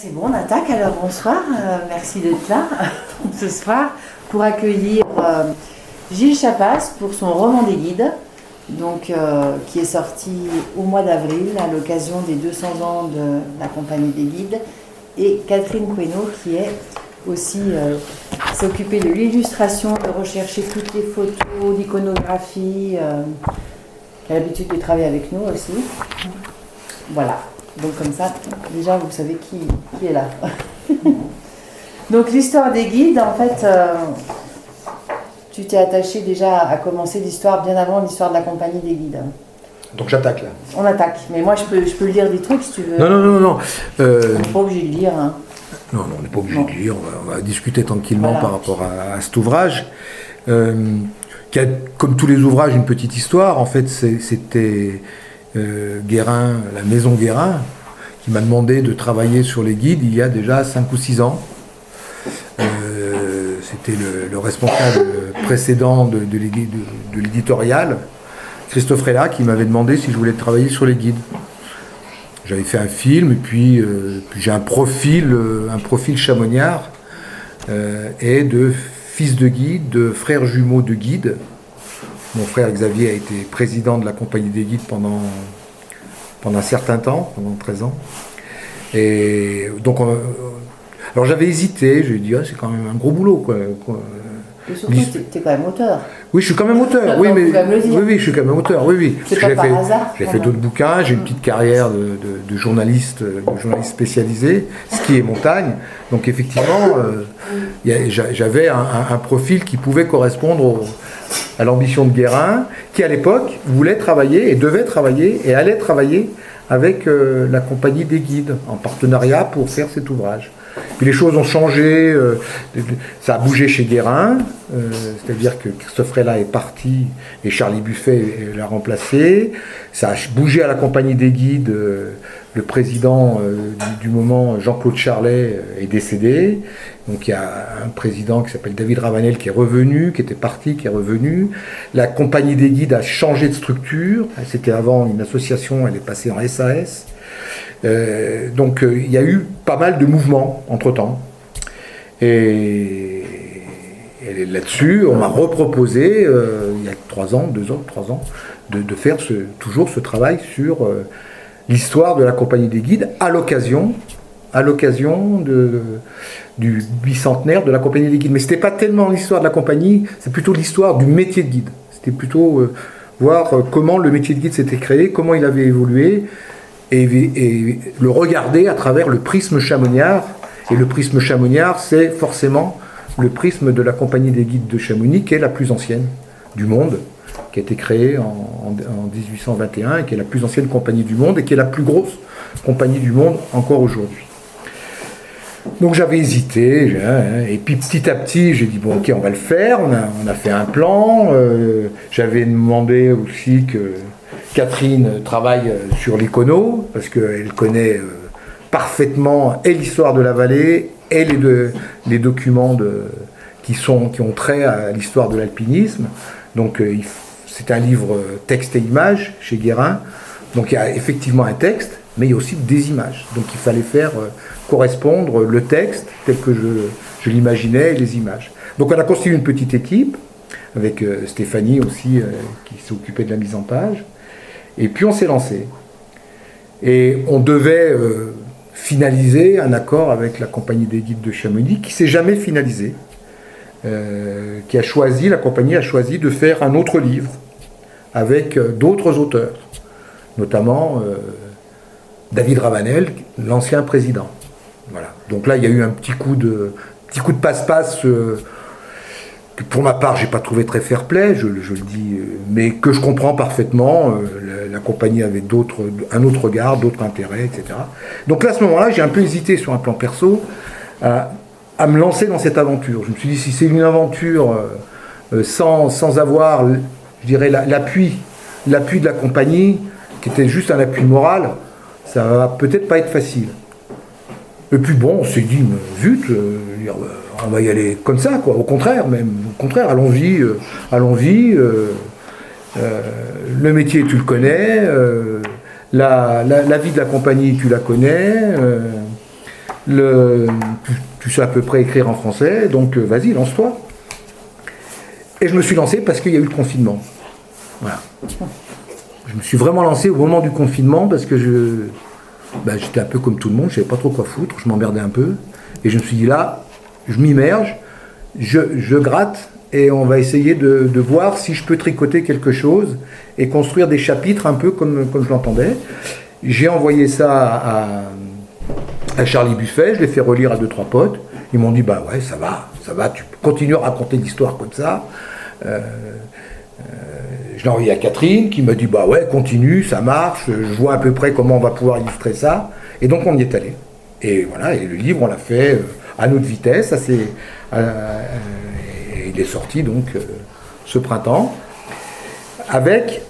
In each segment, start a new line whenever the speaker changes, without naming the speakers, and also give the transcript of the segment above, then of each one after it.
C'est bon, on attaque. Alors bonsoir, merci d'être là ce soir pour accueillir Gilles Chapas pour son roman des guides, donc, qui est sorti au mois d'avril à l'occasion des 200 ans de la Compagnie des Guides, et Catherine Queneau qui est aussi s'occuper de l'illustration, de rechercher toutes les photos, l'iconographie, qui a l'habitude de travailler avec nous aussi. Voilà. Donc comme ça, déjà, vous savez qui est là. Donc l'histoire des guides, en fait, tu t'es attaché déjà à commencer l'histoire bien avant l'histoire de la Compagnie des guides.
Donc j'attaque là.
On attaque, mais moi je peux lire des trucs si tu veux.
Non.
On n'est pas obligé de lire. Hein.
Non, on n'est pas obligé de lire, on va discuter tranquillement par rapport à cet ouvrage. Qui a, comme tous les ouvrages, une petite histoire. En fait, c'était... Guérin, la maison Guérin, qui m'a demandé de travailler sur les guides il y a déjà 5 ou 6 ans. C'était le responsable précédent de l'éditorial, Christophe Rella, qui m'avait demandé si je voulais travailler sur les guides. J'avais fait un film, et puis j'ai un profil chamoniard, et de fils de guide, de frères jumeaux de guide. Mon frère Xavier a été président de la Compagnie des Guides pendant un certain temps, pendant 13 ans. Et donc, alors j'avais hésité, j'ai dit, c'est quand même un gros boulot, quoi.
Et surtout, tu es quand même auteur.
Oui, je suis quand même auteur. Oui, je suis quand même auteur. Oui.
C'est pas par hasard.
J'ai fait d'autres bouquins, j'ai une petite carrière de journaliste spécialisé, ski et montagne. Donc effectivement, j'avais un profil qui pouvait correspondre à l'ambition de Guérin, qui à l'époque voulait travailler et devait travailler et allait travailler avec la Compagnie des Guides en partenariat pour faire cet ouvrage. Puis les choses ont changé, ça a bougé chez Guérin, c'est-à-dire que Christophe Rella est parti et Charlie Buffet l'a remplacé. Ça a bougé à la Compagnie des Guides, le président du moment, Jean-Claude Charlet, est décédé. Donc il y a un président qui s'appelle David Ravanel qui est revenu, qui était parti, qui est revenu. La Compagnie des Guides a changé de structure. C'était avant une association, elle est passée en SAS. Donc il y a eu pas mal de mouvements entre-temps. Et là-dessus, on m'a reproposé, il y a 3 ans, 3 ans, de faire toujours ce travail sur l'histoire de la Compagnie des Guides à l'occasion du bicentenaire de la Compagnie des Guides. Mais ce n'était pas tellement l'histoire de la compagnie, c'est plutôt l'histoire du métier de guide. C'était plutôt voir comment le métier de guide s'était créé, comment il avait évolué, et le regarder à travers le prisme chamoniard. Et le prisme chamoniard, c'est forcément le prisme de la Compagnie des Guides de Chamonix, qui est la plus ancienne du monde, qui a été créée en 1821, et qui est la plus ancienne compagnie du monde, et qui est la plus grosse compagnie du monde encore aujourd'hui. Donc j'avais hésité, et puis petit à petit j'ai dit bon ok, on va le faire, on a fait un plan. J'avais demandé aussi que Catherine travaille sur l'icono, parce qu'elle connaît parfaitement et l'histoire de la vallée et les documents qui ont trait à l'histoire de l'alpinisme. Donc c'est un livre texte et images chez Guérin. Donc il y a effectivement un texte, mais il y a aussi des images. Donc il fallait faire correspondre le texte tel que je l'imaginais et les images. Donc on a constitué une petite équipe, avec Stéphanie aussi, qui s'occupait de la mise en page. Et puis on s'est lancé. Et on devait finaliser un accord avec la Compagnie des Guides de Chamonix, qui ne s'est jamais finalisé. La compagnie a choisi de faire un autre livre, avec d'autres auteurs, notamment David Ravanel, l'ancien président. Voilà. Donc là, il y a eu un petit coup de passe-passe que pour ma part, j'ai pas trouvé très fair-play, je le dis, mais que je comprends parfaitement. La compagnie avait un autre regard, d'autres intérêts, etc. Donc là, à ce moment-là, j'ai un peu hésité sur un plan perso à me lancer dans cette aventure. Je me suis dit, si c'est une aventure sans avoir, je dirais, l'appui de la compagnie, qui était juste un appui moral, ça va peut-être pas être facile. Et puis bon, on s'est dit, zut, on va y aller comme ça, quoi. Au contraire, allons-y. Le métier, tu le connais. La vie de la compagnie, tu la connais. tu sais à peu près écrire en français, donc vas-y, lance-toi. Et je me suis lancé parce qu'il y a eu le confinement. Voilà. Je me suis vraiment lancé au moment du confinement parce que j'étais un peu comme tout le monde, je ne savais pas trop quoi foutre, je m'emmerdais un peu. Et je me suis dit là, je m'immerge, je gratte et on va essayer de voir si je peux tricoter quelque chose et construire des chapitres un peu comme je l'entendais. J'ai envoyé ça à Charlie Buffet, je l'ai fait relire à 2-3 potes. Ils m'ont dit bah ouais, ça va, tu continues à raconter l'histoire comme ça. Je l'ai envoyé à Catherine qui m'a dit bah ouais, continue, ça marche, je vois à peu près comment on va pouvoir illustrer ça. Et donc on y est allé. Et voilà, et le livre on l'a fait à notre vitesse, il est sorti donc ce printemps avec,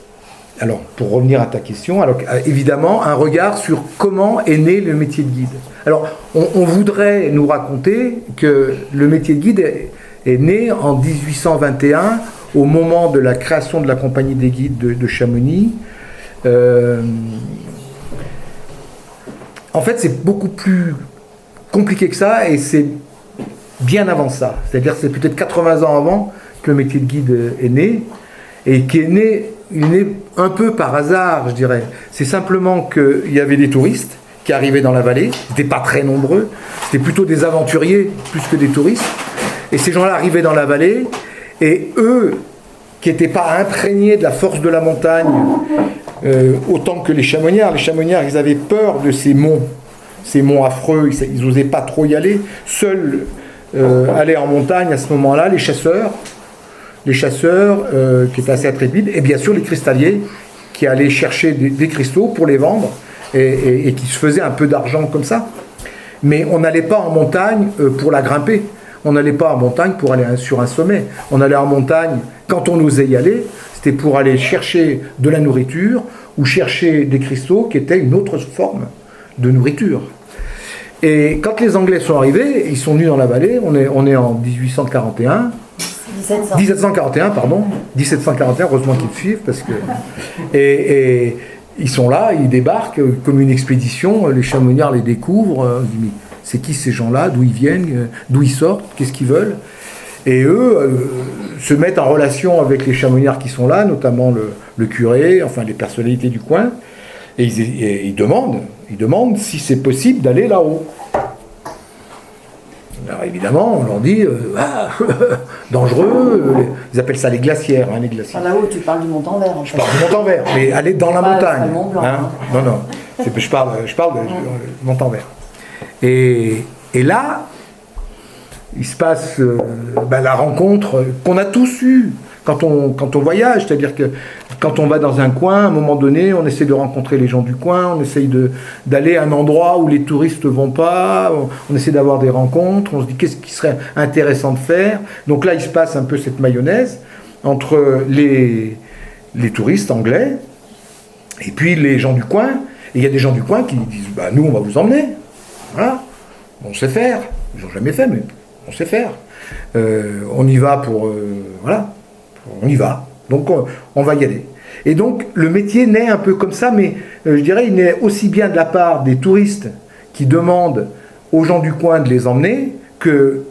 alors pour revenir à ta question, alors évidemment un regard sur comment est né le métier de guide. Alors on voudrait nous raconter que le métier de guide est né en 1821 au moment de la création de la compagnie des guides de Chamonix. En fait, c'est beaucoup plus compliqué que ça et c'est bien avant ça. C'est-à-dire que c'est peut-être 80 ans avant que le métier de guide est né et il est né un peu par hasard, je dirais. C'est simplement qu'il y avait des touristes qui arrivaient dans la vallée. Ils n'étaient pas très nombreux. C'était plutôt des aventuriers plus que des touristes. Et ces gens-là arrivaient dans la vallée et eux, qui n'étaient pas imprégnés de la force de la montagne, autant que les Chamoniards, ils avaient peur de ces monts affreux, ils n'osaient pas trop y aller. Seuls allaient en montagne à ce moment-là, les chasseurs qui étaient assez intrépides, et bien sûr les cristalliers qui allaient chercher des cristaux pour les vendre et qui se faisaient un peu d'argent comme ça. Mais on n'allait pas en montagne pour la grimper. On n'allait pas en montagne pour aller sur un sommet. On allait en montagne, quand on osait y aller, c'était pour aller chercher de la nourriture ou chercher des cristaux qui étaient une autre forme de nourriture. Et quand les Anglais sont arrivés, ils sont venus dans la vallée, on est en 1841. 1741, heureusement qu'ils suivent, parce que... Et ils sont là, ils débarquent comme une expédition, les Chamoniards les découvrent, c'est qui ces gens-là, d'où ils viennent, d'où ils sortent, qu'est-ce qu'ils veulent. Et eux se mettent en relation avec les Chamoniards qui sont là, notamment le curé, enfin les personnalités du coin, et ils demandent si c'est possible d'aller là-haut. Alors évidemment, on leur dit, dangereux, ils appellent ça les glacières. Les glacières.
Là-haut, tu parles du Montanvert. En fait.
Je parle du Montanvert, mais aller dans la montagne.
Le Mont Blanc,
Non, je parle de Montanvert. Et là, il se passe la rencontre qu'on a tous eue quand on voyage, c'est-à-dire que quand on va dans un coin, à un moment donné, on essaie de rencontrer les gens du coin, on essaie d'aller à un endroit où les touristes ne vont pas, on essaie d'avoir des rencontres, on se dit qu'est-ce qui serait intéressant de faire. Donc là, il se passe un peu cette mayonnaise entre les touristes anglais et puis les gens du coin. Et il y a des gens du coin qui disent nous, on va vous emmener. Voilà, on sait faire. Ils n'ont jamais fait, mais on sait faire. On y va on y va. Donc on va y aller. Et donc le métier naît un peu comme ça, mais je dirais il naît aussi bien de la part des touristes qui demandent aux gens du coin de les emmener que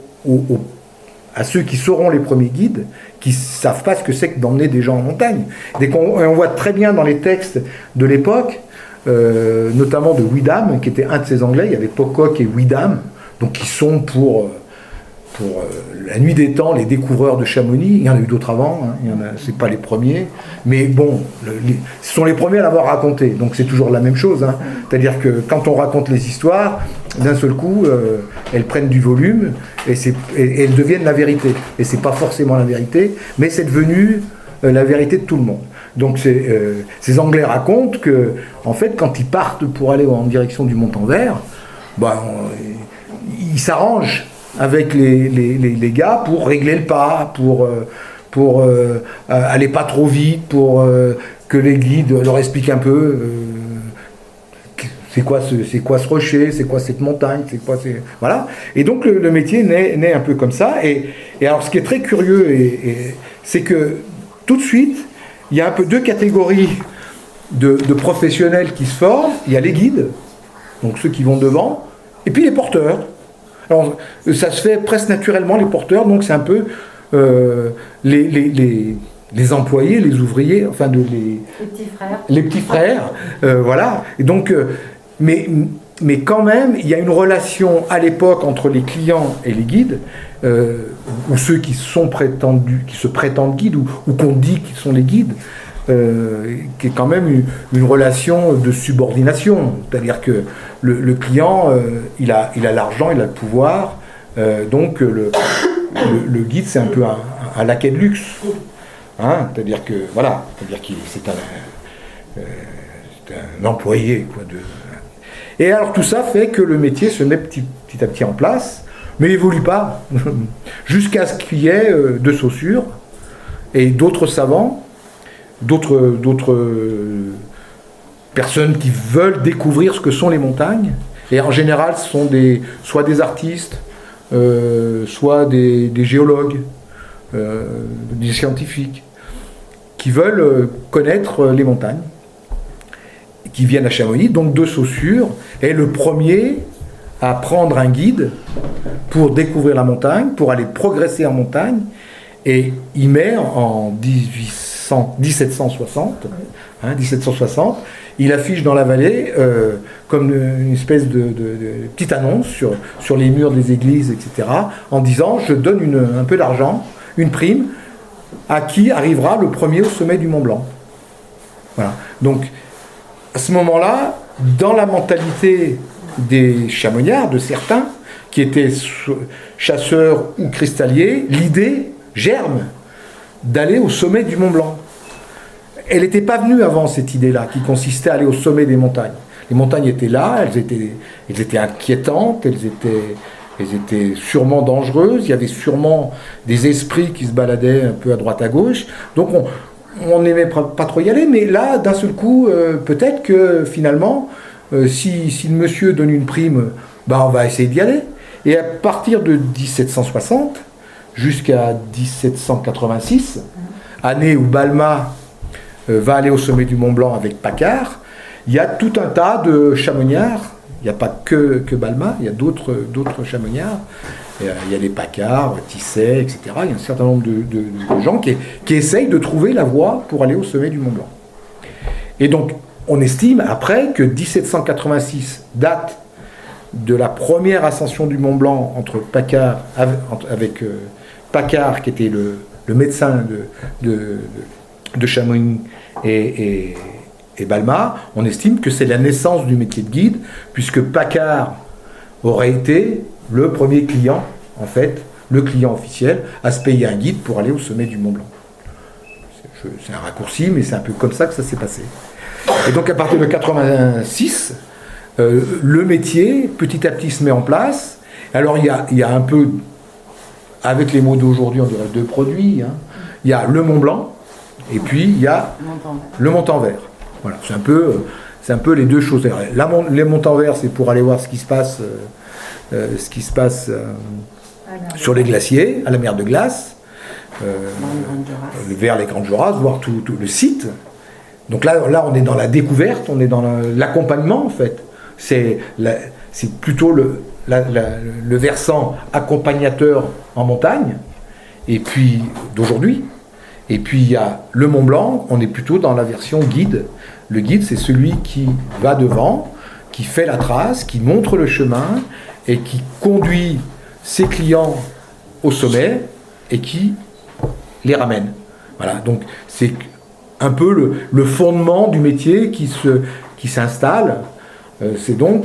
à ceux qui seront les premiers guides, qui ne savent pas ce que c'est que d'emmener des gens en montagne. On voit très bien dans les textes de l'époque, notamment de Wyndham, qui était un de ces Anglais, il y avait Pocock et Wyndham, donc qui sont pour la nuit des temps, les découvreurs de Chamonix. Il y en a eu d'autres avant, c'est pas les premiers, mais bon, ce sont les premiers à l'avoir raconté, donc c'est toujours la même chose. C'est-à-dire que quand on raconte les histoires, d'un seul coup, elles prennent du volume et elles deviennent la vérité. Et c'est pas forcément la vérité, mais c'est devenu la vérité de tout le monde. Donc ces Anglais racontent que, en fait, quand ils partent pour aller en direction du Montanvert, ils s'arrangent avec les gars pour régler le pas, pour aller pas trop vite, pour que les guides leur expliquent un peu c'est quoi ce rocher, c'est quoi cette montagne, voilà. Et donc le métier naît un peu comme ça. Et alors ce qui est très curieux, c'est que tout de suite, il y a un peu deux catégories de professionnels qui se forment. Il y a les guides, donc ceux qui vont devant, Et puis les porteurs. Alors, ça se fait presque naturellement, les porteurs, donc c'est un peu les employés, les ouvriers, enfin
les petits frères.
Les petits frères, voilà. Et donc, mais quand même, il y a une relation à l'époque entre les clients et les guides, ou ceux qui se prétendent guides, ou qu'on dit qu'ils sont les guides, qui est quand même une relation de subordination. C'est-à-dire que le client, il a l'argent, il a le pouvoir, donc le guide, c'est un peu un laquais de luxe. Hein, c'est-à-dire que voilà, c'est un employé quoi, Et alors tout ça fait que le métier se met petit à petit en place, mais n'évolue pas jusqu'à ce qu'il y ait de Saussure et d'autres savants, d'autres personnes qui veulent découvrir ce que sont les montagnes. Et en général, ce sont soit des artistes, soit des géologues, des scientifiques, qui veulent connaître les montagnes, qui viennent à Chamonix. Donc de Saussure est le premier à prendre un guide pour découvrir la montagne, pour aller progresser en montagne, et il met en 1760, il affiche dans la vallée comme une espèce de petite annonce sur les murs des églises, etc., en disant « je donne un peu d'argent, une prime, à qui arrivera le premier au sommet du Mont Blanc ». Voilà. Donc, à ce moment-là, dans la mentalité des chamoniards, de certains, qui étaient chasseurs ou cristalliers, l'idée germe d'aller au sommet du Mont Blanc. Elle n'était pas venue avant, cette idée-là, qui consistait à aller au sommet des montagnes. Les montagnes étaient là, elles étaient inquiétantes, elles étaient sûrement dangereuses, il y avait sûrement des esprits qui se baladaient un peu à droite à gauche, donc on n'aimait pas trop y aller, mais là, d'un seul coup, peut-être que finalement, si le monsieur donne une prime, ben on va essayer d'y aller. Et à partir de 1760 jusqu'à 1786, année où Balmat va aller au sommet du Mont Blanc avec Paccard, il y a tout un tas de chamoniards. Il n'y a pas que Balmat, il y a d'autres chamoniards. Il y a les Paccard, Tisset, etc. Il y a un certain nombre de gens qui essayent de trouver la voie pour aller au sommet du Mont Blanc. Et donc, on estime après que 1786 date de la première ascension du Mont Blanc entre Paccard, avec Paccard, qui était le médecin de Chamonix, et Balmat. On estime que c'est la naissance du métier de guide, puisque Paccard aurait été le premier client, en fait, le client officiel, à se payer un guide pour aller au sommet du Mont Blanc. C'est un raccourci, mais c'est un peu comme ça que ça s'est passé. Et donc à partir de 86, le métier, petit à petit, se met en place. Alors il y a un peu, avec les mots d'aujourd'hui, on dirait deux produits. Hein. Il y a le Mont Blanc, et puis il y a le Montanvert. Voilà, c'est un peu les deux choses. Les Montanvert, c'est pour aller voir ce qui se passe sur les glaciers, à la mer de glace, vers les Grandes Jorasses, voir tout le site. Donc là, on est dans la découverte, on est dans l'accompagnement, en fait. C'est plutôt le versant accompagnateur en montagne, et puis d'aujourd'hui. Et puis il y a le Mont Blanc, on est plutôt dans la version guide. Le guide, c'est celui qui va devant, qui fait la trace, qui montre le chemin, et qui conduit ses clients au sommet, et qui les ramène. Voilà, donc c'est un peu le fondement du métier qui s'installe. C'est donc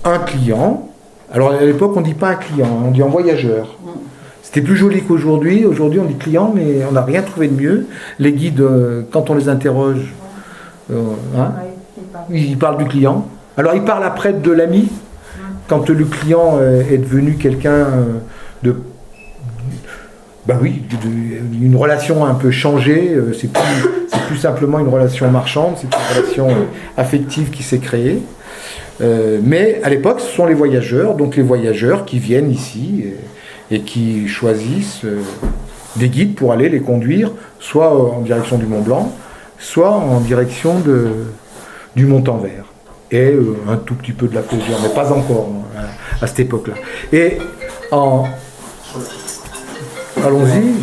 un client. Alors à l'époque, on ne dit pas un client, on dit un voyageur. C'était plus joli qu'aujourd'hui. Aujourd'hui, on dit client, mais on n'a rien trouvé de mieux. Les guides, quand on les interroge, ils parlent du client. Alors, ils parlent après de l'ami. Quand le client est devenu quelqu'un une relation un peu changée, c'est plus simplement une relation marchande, c'est une relation affective qui s'est créée. Mais à l'époque, ce sont les voyageurs, donc les voyageurs qui viennent ici et qui choisissent des guides pour aller les conduire, soit en direction du Mont Blanc, soit en direction du Montanvert. Et un tout petit peu de la Flégère, mais pas encore. à cette époque-là. Et allons-y.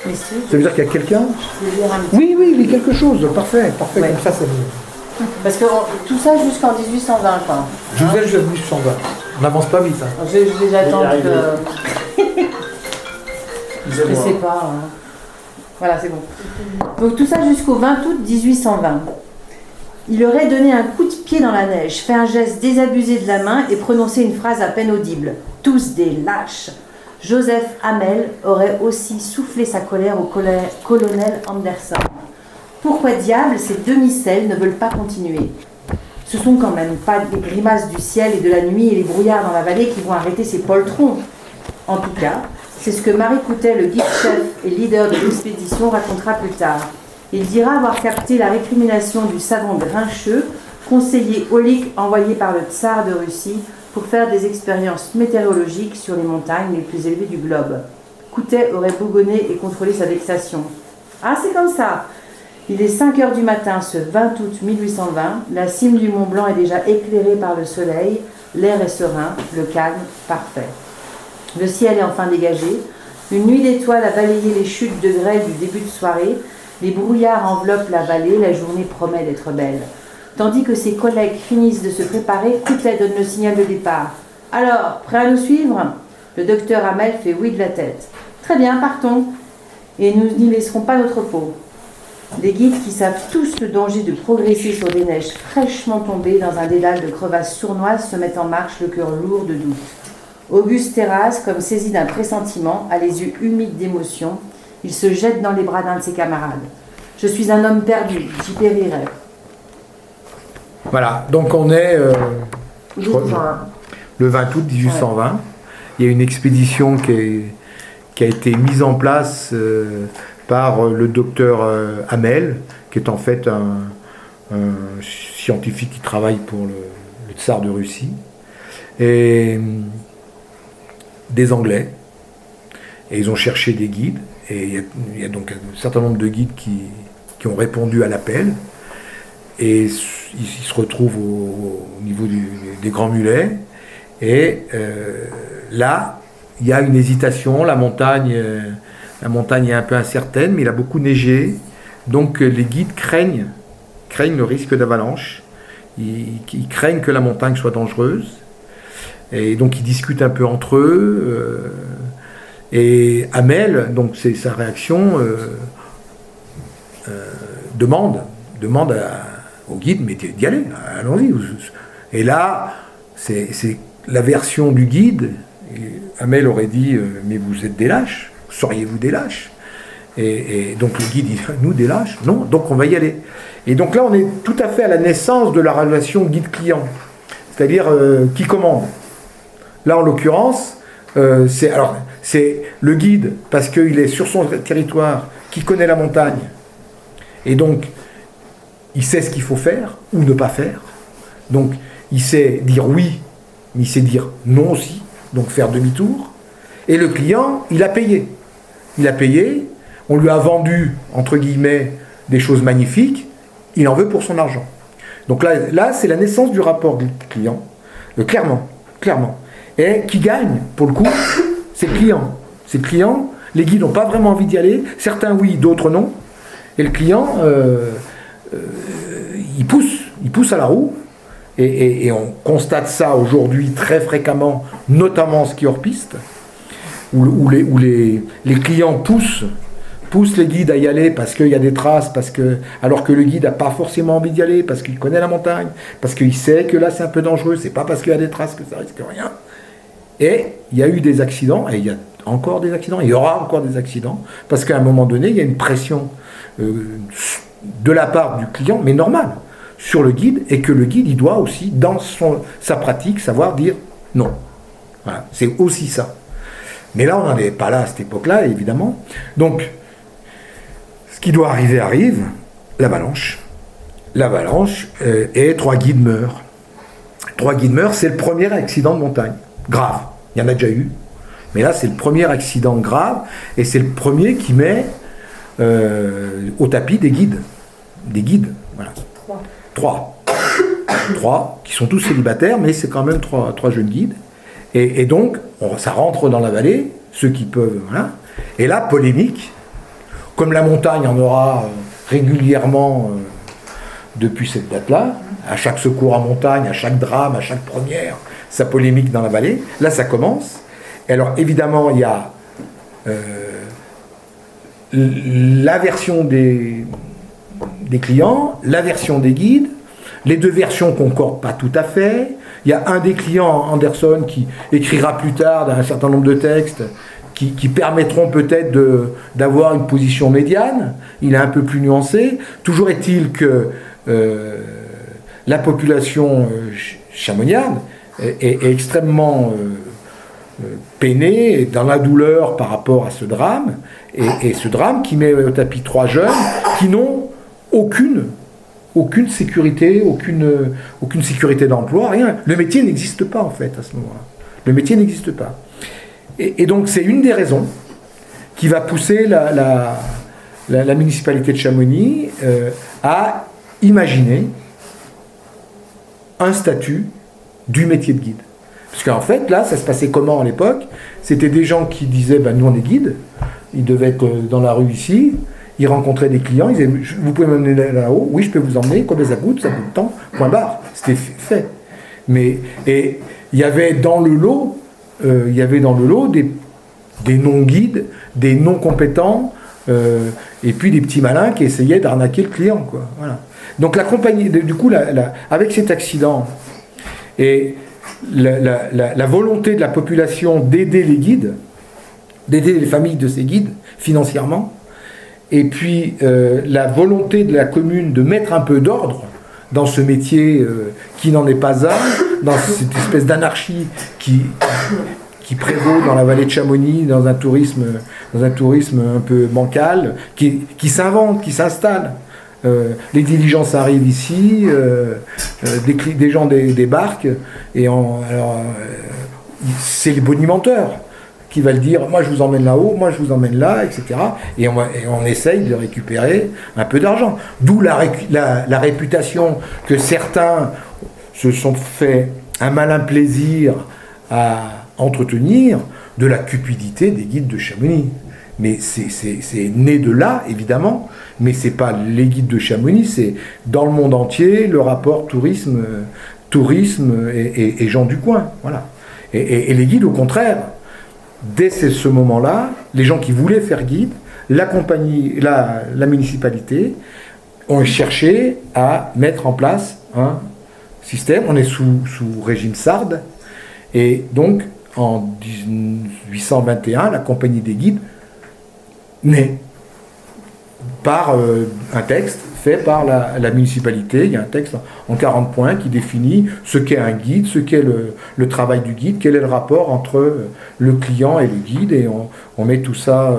Messieurs,
Ça veut dire qu'il y a quelqu'un?
je vais lire un petit
Oui, oui, il lit quelque chose. Parfait,
Ouais.
comme ça c'est mieux.
Parce que tout ça jusqu'en 1820, quoi.
Je vous ai déjà venu sur 120. On n'avance pas vite. Hein.
Je vais attendre
Il est
que... Je sais pas. Hein. Voilà, c'est bon. Donc tout ça jusqu'au 20 août 1820. Il aurait donné un coup de pied dans la neige, fait un geste désabusé de la main et prononcé une phrase à peine audible. Tous des lâches. Joseph Hamel aurait aussi soufflé sa colère au colonel Anderson. Pourquoi diable ces demi-sels ne veulent pas continuer? Ce sont quand même pas les grimaces du ciel et de la nuit et les brouillards dans la vallée qui vont arrêter ces poltrons. En tout cas, c'est ce que Marie Coutet, le guide-chef et leader de l'expédition, racontera plus tard. Il dira avoir capté la récrimination du savant Grincheux, conseiller aulique envoyé par le tsar de Russie pour faire des expériences météorologiques sur les montagnes les plus élevées du globe. Coutet aurait bougonné et contrôlé sa vexation. Ah, c'est comme ça! Il est 5 heures du matin ce 20 août 1820, la cime du Mont Blanc est déjà éclairée par le soleil, l'air est serein, le calme parfait. Le ciel est enfin dégagé, une nuit d'étoiles a balayé les chutes de grêle du début de soirée, les brouillards enveloppent la vallée, la journée promet d'être belle. Tandis que ses collègues finissent de se préparer, Coutet donne le signal de départ. « Alors, prêt à nous suivre ?» Le docteur Hamel fait oui de la tête. « Très bien, partons, et nous n'y laisserons pas notre peau. » Les guides qui savent tous le danger de progresser sur des neiges fraîchement tombées dans un dédale de crevasses sournoises se mettent en marche, le cœur lourd de doute. Auguste Terrasse, comme saisi d'un pressentiment, a les yeux humides d'émotion. Il se jette dans les bras d'un de ses camarades. « Je suis un homme perdu, j'y périrai. »
Voilà, donc on est le 20 août 1820. Ouais. Il y a une expédition qui a été mise en place par le docteur Hamel, qui est en fait un scientifique qui travaille pour le tsar de Russie, et des Anglais. Et ils ont cherché des guides, et il y a donc un certain nombre de guides qui ont répondu à l'appel. Et ils se retrouvent au niveau des Grands Mulets. Et là, il y a une hésitation. La montagne est un peu incertaine, mais il a beaucoup neigé. Donc les guides craignent le risque d'avalanche. Ils craignent que la montagne soit dangereuse. Et donc ils discutent un peu entre eux. Et Hamel, donc c'est sa réaction, demande au guide, mais d'y aller, allons-y. Et là, c'est la version du guide. Hamel aurait dit, mais vous êtes des lâches, seriez-vous des lâches? Et donc le guide dit, nous des lâches? Non, donc on va y aller. Et donc là, on est tout à fait à la naissance de la relation guide-client, c'est-à-dire qui commande. Là, en l'occurrence, c'est le guide, parce qu'il est sur son territoire, qui connaît la montagne, et donc il sait ce qu'il faut faire ou ne pas faire. Donc il sait dire oui, mais il sait dire non aussi, donc faire demi-tour. Et le client, il a payé. On lui a vendu, entre guillemets, des choses magnifiques, il en veut pour son argent. Donc là c'est la naissance du rapport client, clairement. Et qui gagne, pour le coup, c'est le client. Les guides n'ont pas vraiment envie d'y aller, certains oui, d'autres non. Et le client, il pousse à la roue, et on constate ça aujourd'hui très fréquemment, notamment en ski hors piste, où les clients poussent les guides à y aller parce qu'il y a des traces, alors que le guide n'a pas forcément envie d'y aller, parce qu'il connaît la montagne, parce qu'il sait que là c'est un peu dangereux, c'est pas parce qu'il y a des traces que ça risque rien. Et il y a eu des accidents, et il y a encore des accidents, il y aura encore des accidents, parce qu'à un moment donné, il y a une pression de la part du client, mais normal, sur le guide, et que le guide, il doit aussi, dans sa pratique, savoir dire non. Voilà, c'est aussi ça. Mais là, on n'en est pas là à cette époque-là, évidemment. Donc, ce qui doit arriver arrive, l'avalanche. Et 3 guides meurent. 3 guides meurent, c'est le premier accident de montagne. Grave. Il y en a déjà eu. Mais là, c'est le premier accident grave, et c'est le premier qui met au tapis des guides. Voilà. 3 qui sont tous célibataires, mais c'est quand même 3 jeunes guides. Et donc, ça rentre dans la vallée, ceux qui peuvent, voilà. Et là, polémique, comme la montagne en aura régulièrement depuis cette date-là, à chaque secours en montagne, à chaque drame, à chaque première, ça polémique dans la vallée. Là, ça commence. Et alors, évidemment, il y a la version des clients, la version des guides. Les deux versions concordent pas tout à fait. Il y a un des clients, Anderson, qui écrira plus tard un certain nombre de textes qui permettront peut-être d'avoir une position médiane. Il est un peu plus nuancé. Toujours est-il que la population chamoniarde est extrêmement peinée, dans la douleur par rapport à ce drame, et ce drame qui met au tapis 3 jeunes qui n'ont aucune sécurité, aucune sécurité d'emploi, rien. Le métier n'existe pas en fait à ce moment-là. Le métier n'existe pas. Et donc c'est une des raisons qui va pousser la municipalité de Chamonix à imaginer un statut du métier de guide. Parce qu'en fait, là, ça se passait comment à l'époque? C'était des gens qui disaient, nous on est guides, ils devaient être dans la rue ici, ils rencontraient des clients, ils disaient, vous pouvez m'emmener là-haut? Oui, je peux vous emmener, combien ça coûte tant, point barre. C'était fait. Et il y avait dans le lot, des non-guides, des non-compétents, et puis des petits malins qui essayaient d'arnaquer le client, quoi. Voilà. Donc la compagnie, du coup, avec cet accident et la volonté de la population d'aider les guides, d'aider les familles de ces guides financièrement, et puis la volonté de la commune de mettre un peu d'ordre dans ce métier qui n'en est pas un, dans cette espèce d'anarchie qui prévaut dans la vallée de Chamonix, dans un tourisme un peu bancal, qui s'invente, qui s'installe. Les diligences arrivent ici, des gens débarquent, et c'est les bonimenteurs qui va le dire, moi je vous emmène là-haut, moi je vous emmène là, etc. Et on essaye de récupérer un peu d'argent. D'où la réputation que certains se sont fait un malin plaisir à entretenir de la cupidité des guides de Chamonix. Mais c'est né de là, évidemment, mais c'est pas les guides de Chamonix, c'est dans le monde entier le rapport tourisme et gens du coin. Voilà. Et les guides, au contraire, dès ce moment-là, les gens qui voulaient faire guide, la compagnie, la municipalité, ont cherché à mettre en place un système. On est sous régime sarde, et donc en 1821, la compagnie des guides naît par un texte fait par la municipalité. Il y a un texte en 40 points qui définit ce qu'est un guide, ce qu'est le travail du guide, quel est le rapport entre le client et le guide, et on met tout ça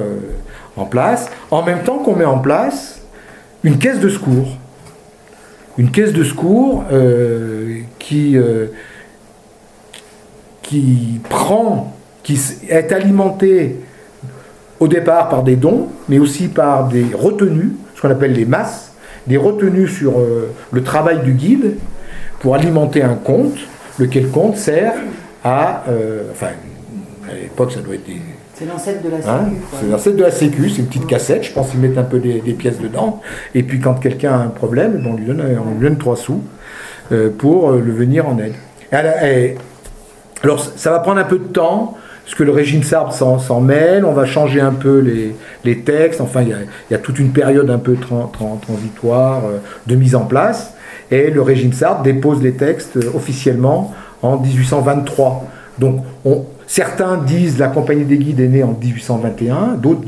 en place, en même temps qu'on met en place une caisse de secours. Une caisse de secours qui est alimentée au départ par des dons, mais aussi par des retenues, ce qu'on appelle les masses, des retenues sur le travail du guide, pour alimenter un compte, lequel compte sert à... à l'époque, ça doit être des...
C'est l'ancêtre de la Sécu.
C'est l'ancêtre de la Sécu, c'est une petite cassette, je pense qu'ils mettent un peu des pièces dedans, et puis quand quelqu'un a un problème, on lui donne 3 sous pour le venir en aide. Alors, ça va prendre un peu de temps, parce que le régime sarde s'en mêle, on va changer un peu les textes, enfin il y a toute une période un peu transitoire de mise en place, et le régime sarde dépose les textes officiellement en 1823. Donc certains disent la compagnie des guides est née en 1821, d'autres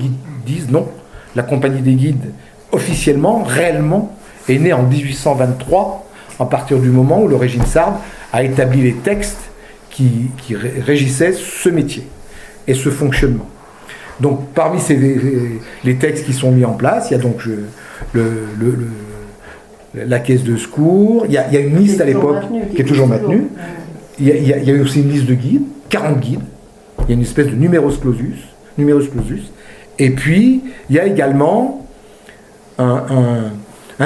disent non, la compagnie des guides officiellement, réellement, est née en 1823, à partir du moment où le régime sarde a établi les textes qui régissaient ce métier et ce fonctionnement. Donc parmi les textes qui sont mis en place, il y a donc la caisse de secours, il y a une liste à l'époque qui est toujours maintenue, il y a aussi une liste de guides, 40 guides, il y a une espèce de numerus clausus, et puis il y a également un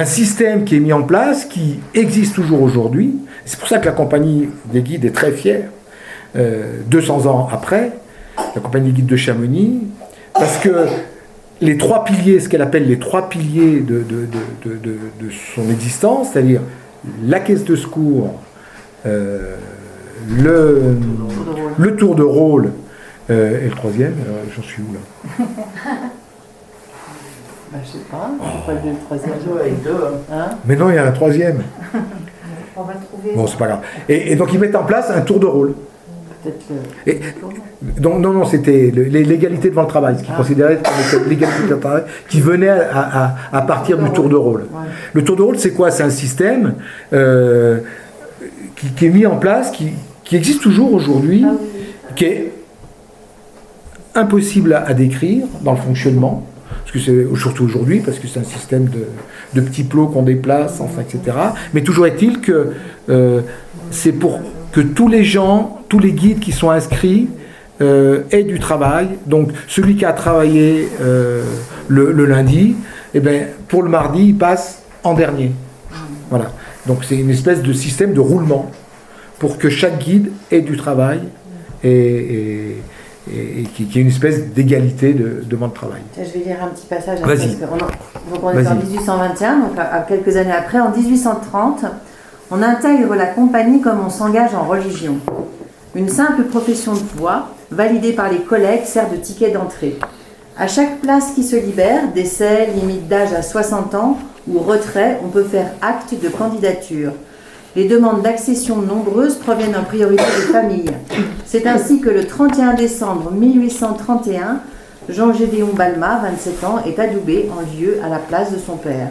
système qui est mis en place, qui existe toujours aujourd'hui. C'est pour ça que la compagnie des guides est très fière, 200 ans après, la compagnie des guides de Chamonix, parce que les trois piliers, ce qu'elle appelle les trois piliers de son existence, c'est-à-dire la caisse de secours, le tour de rôle, et le troisième, j'en suis où là?
Je sais pas, je sais pas le troisième.
Avec deux.
Hein? Mais non, il y a un troisième.
On va le trouver.
Bon, c'est pas grave. Et donc ils mettent en place un tour de rôle. Donc, non, c'était l'égalité devant le travail, ce qu'ils considéraient comme l'égalité devant le travail, qui venait à partir du tour de rôle. Ouais. Le tour de rôle, c'est quoi? C'est un système qui est mis en place, qui existe toujours aujourd'hui, qui est impossible à décrire dans le fonctionnement, parce que c'est surtout aujourd'hui, parce que c'est un système de petits plots qu'on déplace, enfin, etc. Mais toujours est-il que c'est pour que tous les gens, tous les guides qui sont inscrits aient du travail. Donc celui qui a travaillé le lundi, eh ben, pour le mardi, il passe en dernier. Voilà. Donc c'est une espèce de système de roulement pour que chaque guide ait du travail et qui est une espèce d'égalité devant le travail.
Je vais lire un petit passage.
Vas-y.
Donc on est en 1821, donc à quelques années après, en 1830, on intègre la compagnie comme on s'engage en religion. Une simple profession de foi, validée par les collègues, sert de ticket d'entrée. À chaque place qui se libère, décès, limite d'âge à 60 ans ou retrait, on peut faire acte de candidature. Les demandes d'accession nombreuses proviennent en priorité des familles. C'est ainsi que le 31 décembre 1831, Jean-Gédéon Balma, 27 ans, est adoubé en lieu à la place de son père.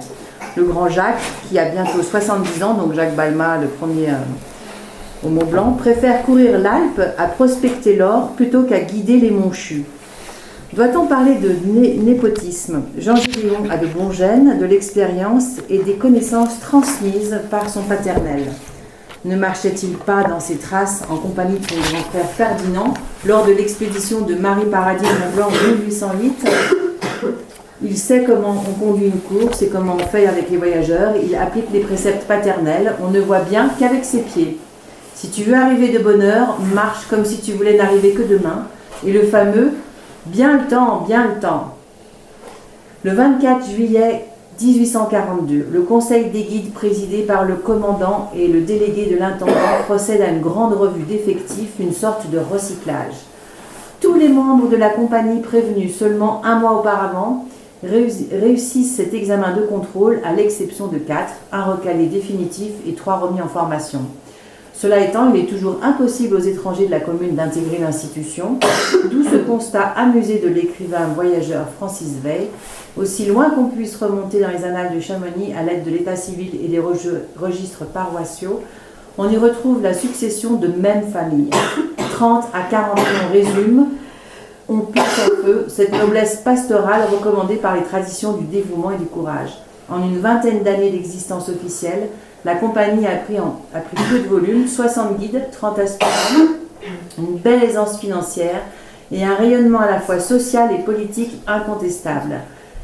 Le grand Jacques, qui a bientôt 70 ans, donc Jacques Balma, le premier au Mont-Blanc, préfère courir l'Alpe à prospecter l'or plutôt qu'à guider les Monchus. Doit-on parler de népotisme? Jean-Gédéon a de bons gènes, de l'expérience et des connaissances transmises par son paternel. Ne marchait-il pas dans ses traces en compagnie de son grand frère Ferdinand lors de l'expédition de Marie Paradis Mont-Blanc en 1808? Il sait comment on conduit une course et comment on fait avec les voyageurs. Il applique les préceptes paternels. On ne voit bien qu'avec ses pieds. Si tu veux arriver de bonne heure, marche comme si tu voulais n'arriver que demain. Et le fameux « bien le temps, bien le temps ». Le 24 juillet 1842, le Conseil des guides présidé par le commandant et le délégué de l'intendant procède à une grande revue d'effectifs, une sorte de recyclage. Tous les membres de la compagnie prévenus seulement un mois auparavant réussissent cet examen de contrôle à l'exception de 4, un recalé définitif et 3 remis en formation. Cela étant, il est toujours impossible aux étrangers de la commune d'intégrer l'institution, d'où ce constat amusé de l'écrivain voyageur Francis Veil. Aussi loin qu'on puisse remonter dans les annales de Chamonix à l'aide de l'état civil et des registres paroissiaux, on y retrouve la succession de mêmes familles. 30 à 40 ans résument, on pousse en feu cette noblesse pastorale recommandée par les traditions du dévouement et du courage. En une vingtaine d'années d'existence officielle, la compagnie a pris peu de volume, 60 guides, 30 aspirants, une belle aisance financière et un rayonnement à la fois social et politique incontestable.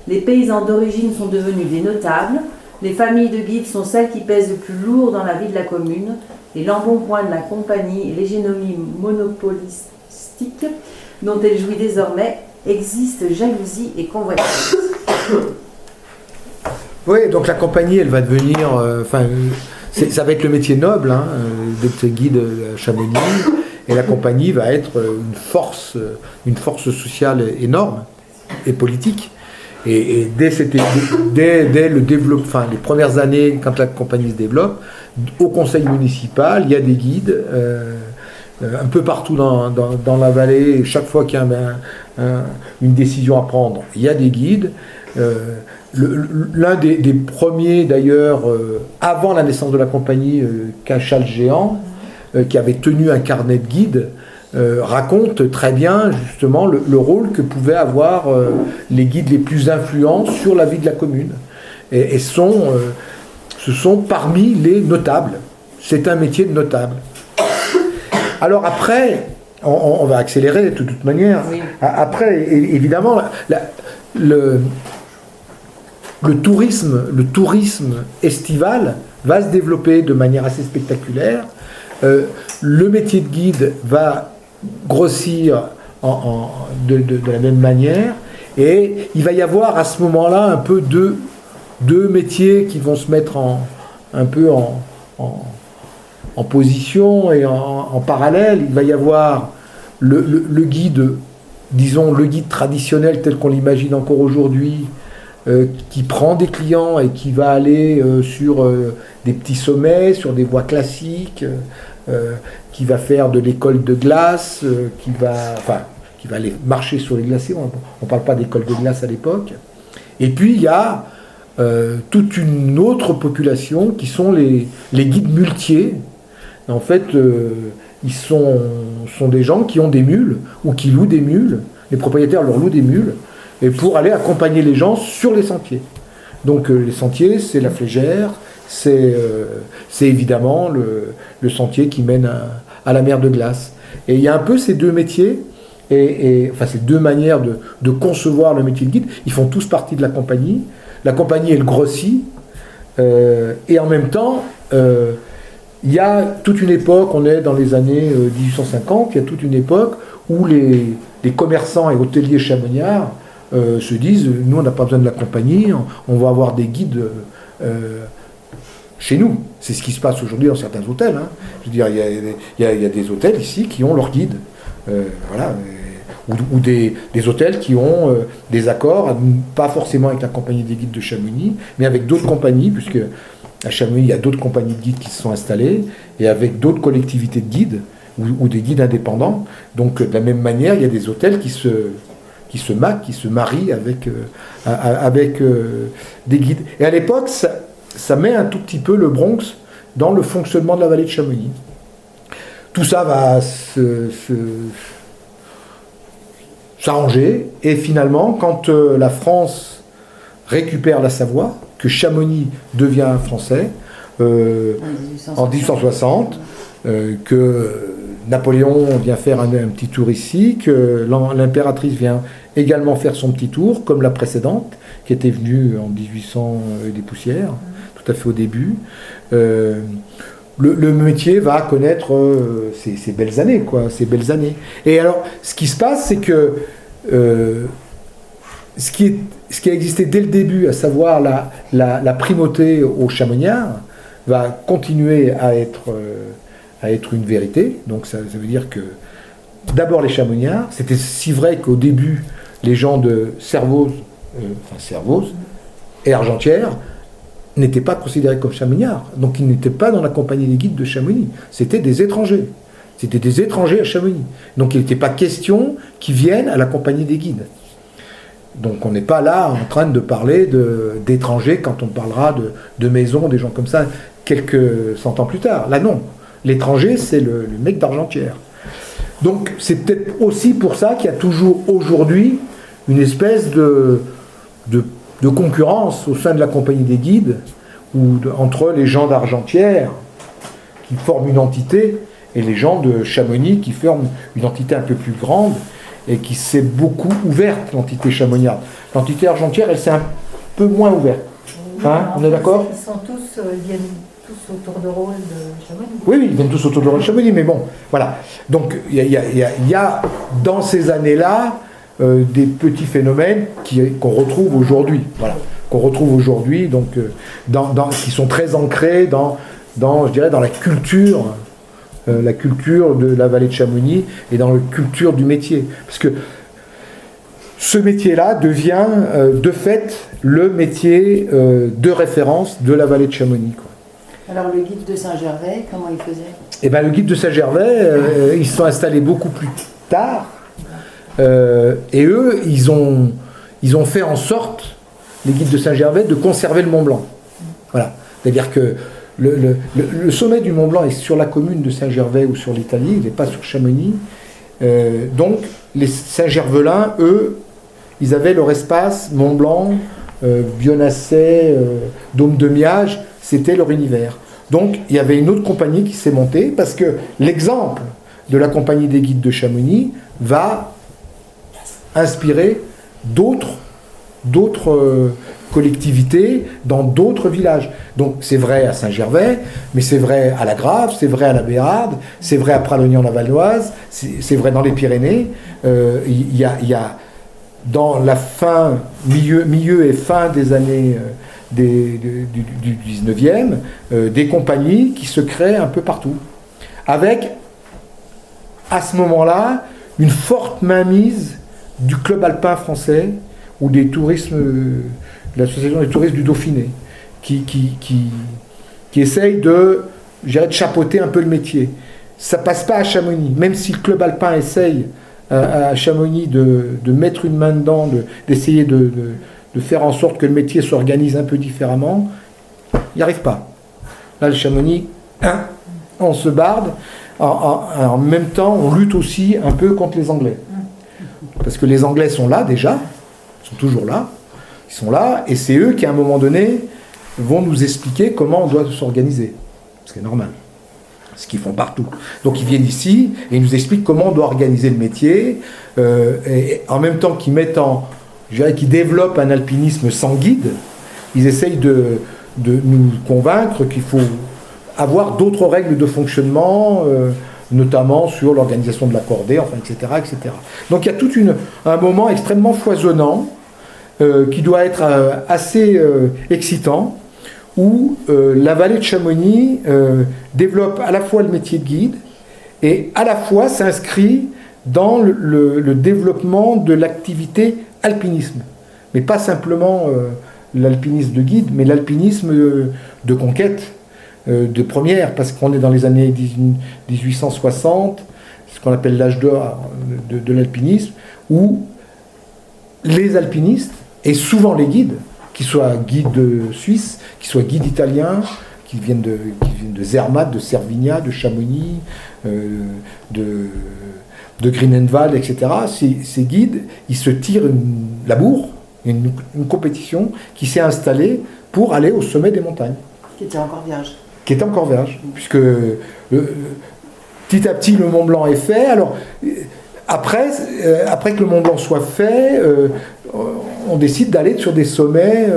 Les paysans d'origine sont devenus des notables, les familles de guides sont celles qui pèsent le plus lourd dans la vie de la commune, et l'embonpoint de la compagnie et l'hégémonie monopolistique dont elle jouit désormais existe jalousie et convoitise.
Oui, donc la compagnie, elle va devenir, ça va être le métier noble d'être guide à Chamonix, et la compagnie va être une force sociale énorme et politique. Et dès le développement, les premières années, quand la compagnie se développe, au conseil municipal, il y a des guides un peu partout dans la vallée. Et chaque fois qu'il y a une décision à prendre, il y a des guides. L'un des premiers, d'ailleurs, avant la naissance de la compagnie, Cachal Géant, qui avait tenu un carnet de guides, raconte très bien justement le rôle que pouvaient avoir les guides les plus influents sur la vie de la commune. Et ce sont parmi les notables. C'est un métier de notable. Alors après, on va accélérer de toute manière. Oui. Après, évidemment, le tourisme estival va se développer de manière assez spectaculaire. le métier de guide va grossir de la même manière, et il va y avoir à ce moment-là un peu deux métiers qui vont se mettre un peu en position et en parallèle. Il va y avoir le guide, disons le guide traditionnel tel qu'on l'imagine encore aujourd'hui, qui prend des clients et qui va aller sur des petits sommets, sur des voies classiques, qui va faire de l'école de glace, qui va aller marcher sur les glaciers. On ne parle pas d'école de glace à l'époque. Et puis il y a toute une autre population qui sont les guides muletiers. En fait, ils sont des gens qui ont des mules ou qui louent des mules. Les propriétaires leur louent des mules et pour aller accompagner les gens sur les sentiers. Donc les sentiers, c'est la Flégère, c'est évidemment le sentier qui mène à la mer de glace. Et il y a un peu ces deux métiers, enfin ces deux manières de concevoir le métier de guide. Ils font tous partie de la compagnie. La compagnie, elle grossit, et en même temps, il y a toute une époque, on est dans les années 1850, il y a toute une époque où les commerçants et hôteliers chamoniards se disent, nous on n'a pas besoin de la compagnie, on va avoir des guides chez nous. C'est ce qui se passe aujourd'hui dans certains hôtels. Hein. Je veux dire, il y a des hôtels ici qui ont leur guide. Voilà. Ou des hôtels qui ont des accords, pas forcément avec la compagnie des guides de Chamonix, mais avec d'autres compagnies, puisque à Chamonix, il y a d'autres compagnies de guides qui se sont installées, et avec d'autres collectivités de guides, ou des guides indépendants. Donc, de la même manière, il y a des hôtels qui se marient avec des guides. Et à l'époque, ça met un tout petit peu le Bronx dans le fonctionnement de la vallée de Chamonix. Tout ça va s'arranger, et finalement, quand la France récupère la Savoie, que Chamonix devient français, en 1860, que Napoléon vient faire un petit tour ici, que l'impératrice vient également faire son petit tour, comme la précédente, qui était venue en 1800 des poussières, tout à fait au début. Le métier va connaître ces belles années, quoi, ces belles années. Et alors, ce qui se passe, c'est que ce qui a existé dès le début, à savoir la primauté aux chamoniards, va continuer à être une vérité. Donc ça veut dire que d'abord les chamoniards, c'était si vrai qu'au début, les gens de Servoz et Argentière n'étaient pas considérés comme chamoniards. Donc ils n'étaient pas dans la compagnie des guides de Chamonix. C'était des étrangers. C'était des étrangers à Chamonix. Donc il n'était pas question qu'ils viennent à la compagnie des guides. Donc on n'est pas là en train de parler d'étrangers quand on parlera de maisons, des gens comme ça, quelques cent ans plus tard. Là non. L'étranger, c'est le mec d'Argentière. Donc c'est peut-être aussi pour ça qu'il y a toujours aujourd'hui une espèce de concurrence au sein de la compagnie des guides, entre les gens d'Argentière, qui forment une entité, et les gens de Chamonix, qui forment une entité un peu plus grande, et qui s'est beaucoup ouverte, l'entité chamoniarde. L'entité argentière, elle s'est un peu moins ouverte. Hein, on est d'accord ?
Ils viennent tous autour de rôle de Chamonix.
Oui, ils viennent tous autour de rôle de Chamonix, mais bon, voilà. Donc, il y a dans ces années-là des petits phénomènes qu'on retrouve aujourd'hui. Voilà. Qu'on retrouve aujourd'hui, donc, qui sont très ancrés dans je dirais, dans la culture de la vallée de Chamonix et dans la culture du métier. Parce que ce métier-là devient, de fait, le métier de référence de la vallée de Chamonix, quoi.
Alors le guide de Saint-Gervais, comment il faisait ?
Eh bien, le guide de Saint-Gervais, ils se sont installés beaucoup plus tard, et eux, ils ont fait en sorte, les guides de Saint-Gervais, de conserver le Mont Blanc. Voilà. C'est-à-dire que le sommet du Mont Blanc est sur la commune de Saint-Gervais ou sur l'Italie, il n'est pas sur Chamonix. Donc, les Saint-Gervelins, eux, ils avaient leur espace, Mont Blanc, Bionasset, Dôme de Miage, c'était leur univers. Donc, il y avait une autre compagnie qui s'est montée, parce que l'exemple de la compagnie des guides de Chamonix va inspirer d'autres collectivité dans d'autres villages. Donc c'est vrai à Saint-Gervais, mais c'est vrai à La Grave, c'est vrai à la Béarde, c'est vrai à Pralognan-la-Vanoise, c'est vrai dans les Pyrénées. Il y a dans la milieu et fin des années du 19e, des compagnies qui se créent un peu partout. Avec, à ce moment-là, une forte mainmise du club alpin français ou de l'association des touristes du Dauphiné, qui essaye de chapeauter un peu le métier. Ça passe pas à Chamonix, même si le club alpin essaye à Chamonix de mettre une main dedans, d'essayer de faire en sorte que le métier s'organise un peu différemment, il n'y arrive pas. Là, le Chamonix, on se barde. En même temps, on lutte aussi un peu contre les Anglais. Parce que les Anglais sont là déjà, ils sont toujours là, ils sont là, et c'est eux qui, à un moment donné, vont nous expliquer comment on doit s'organiser. C'est normal. Ce qu'ils font partout. Donc ils viennent ici et ils nous expliquent comment on doit organiser le métier, et en même temps qu'ils développent un alpinisme sans guide, ils essayent de nous convaincre qu'il faut avoir d'autres règles de fonctionnement, notamment sur l'organisation de la cordée, enfin, etc., etc. Donc il y a tout un moment extrêmement foisonnant qui doit être assez excitant, où la vallée de Chamonix développe à la fois le métier de guide et à la fois s'inscrit dans le développement de l'activité alpinisme. Mais pas simplement l'alpinisme de guide, mais l'alpinisme de conquête, de première, parce qu'on est dans les années 1860, ce qu'on appelle l'âge d'or de l'alpinisme, où les alpinistes, et souvent les guides, qu'ils soient guides suisses, qu'ils soient guides italiens, qui viennent de Zermatt, de Cervinia, de Chamonix, de Grünenwald, etc. Ces guides, ils se tirent la bourre, une compétition qui s'est installée pour aller au sommet des montagnes.
Qui était encore vierge.
Qui était encore vierge, puisque petit à petit le Mont Blanc est fait. Alors après que le Mont Blanc soit fait, on décide d'aller sur des sommets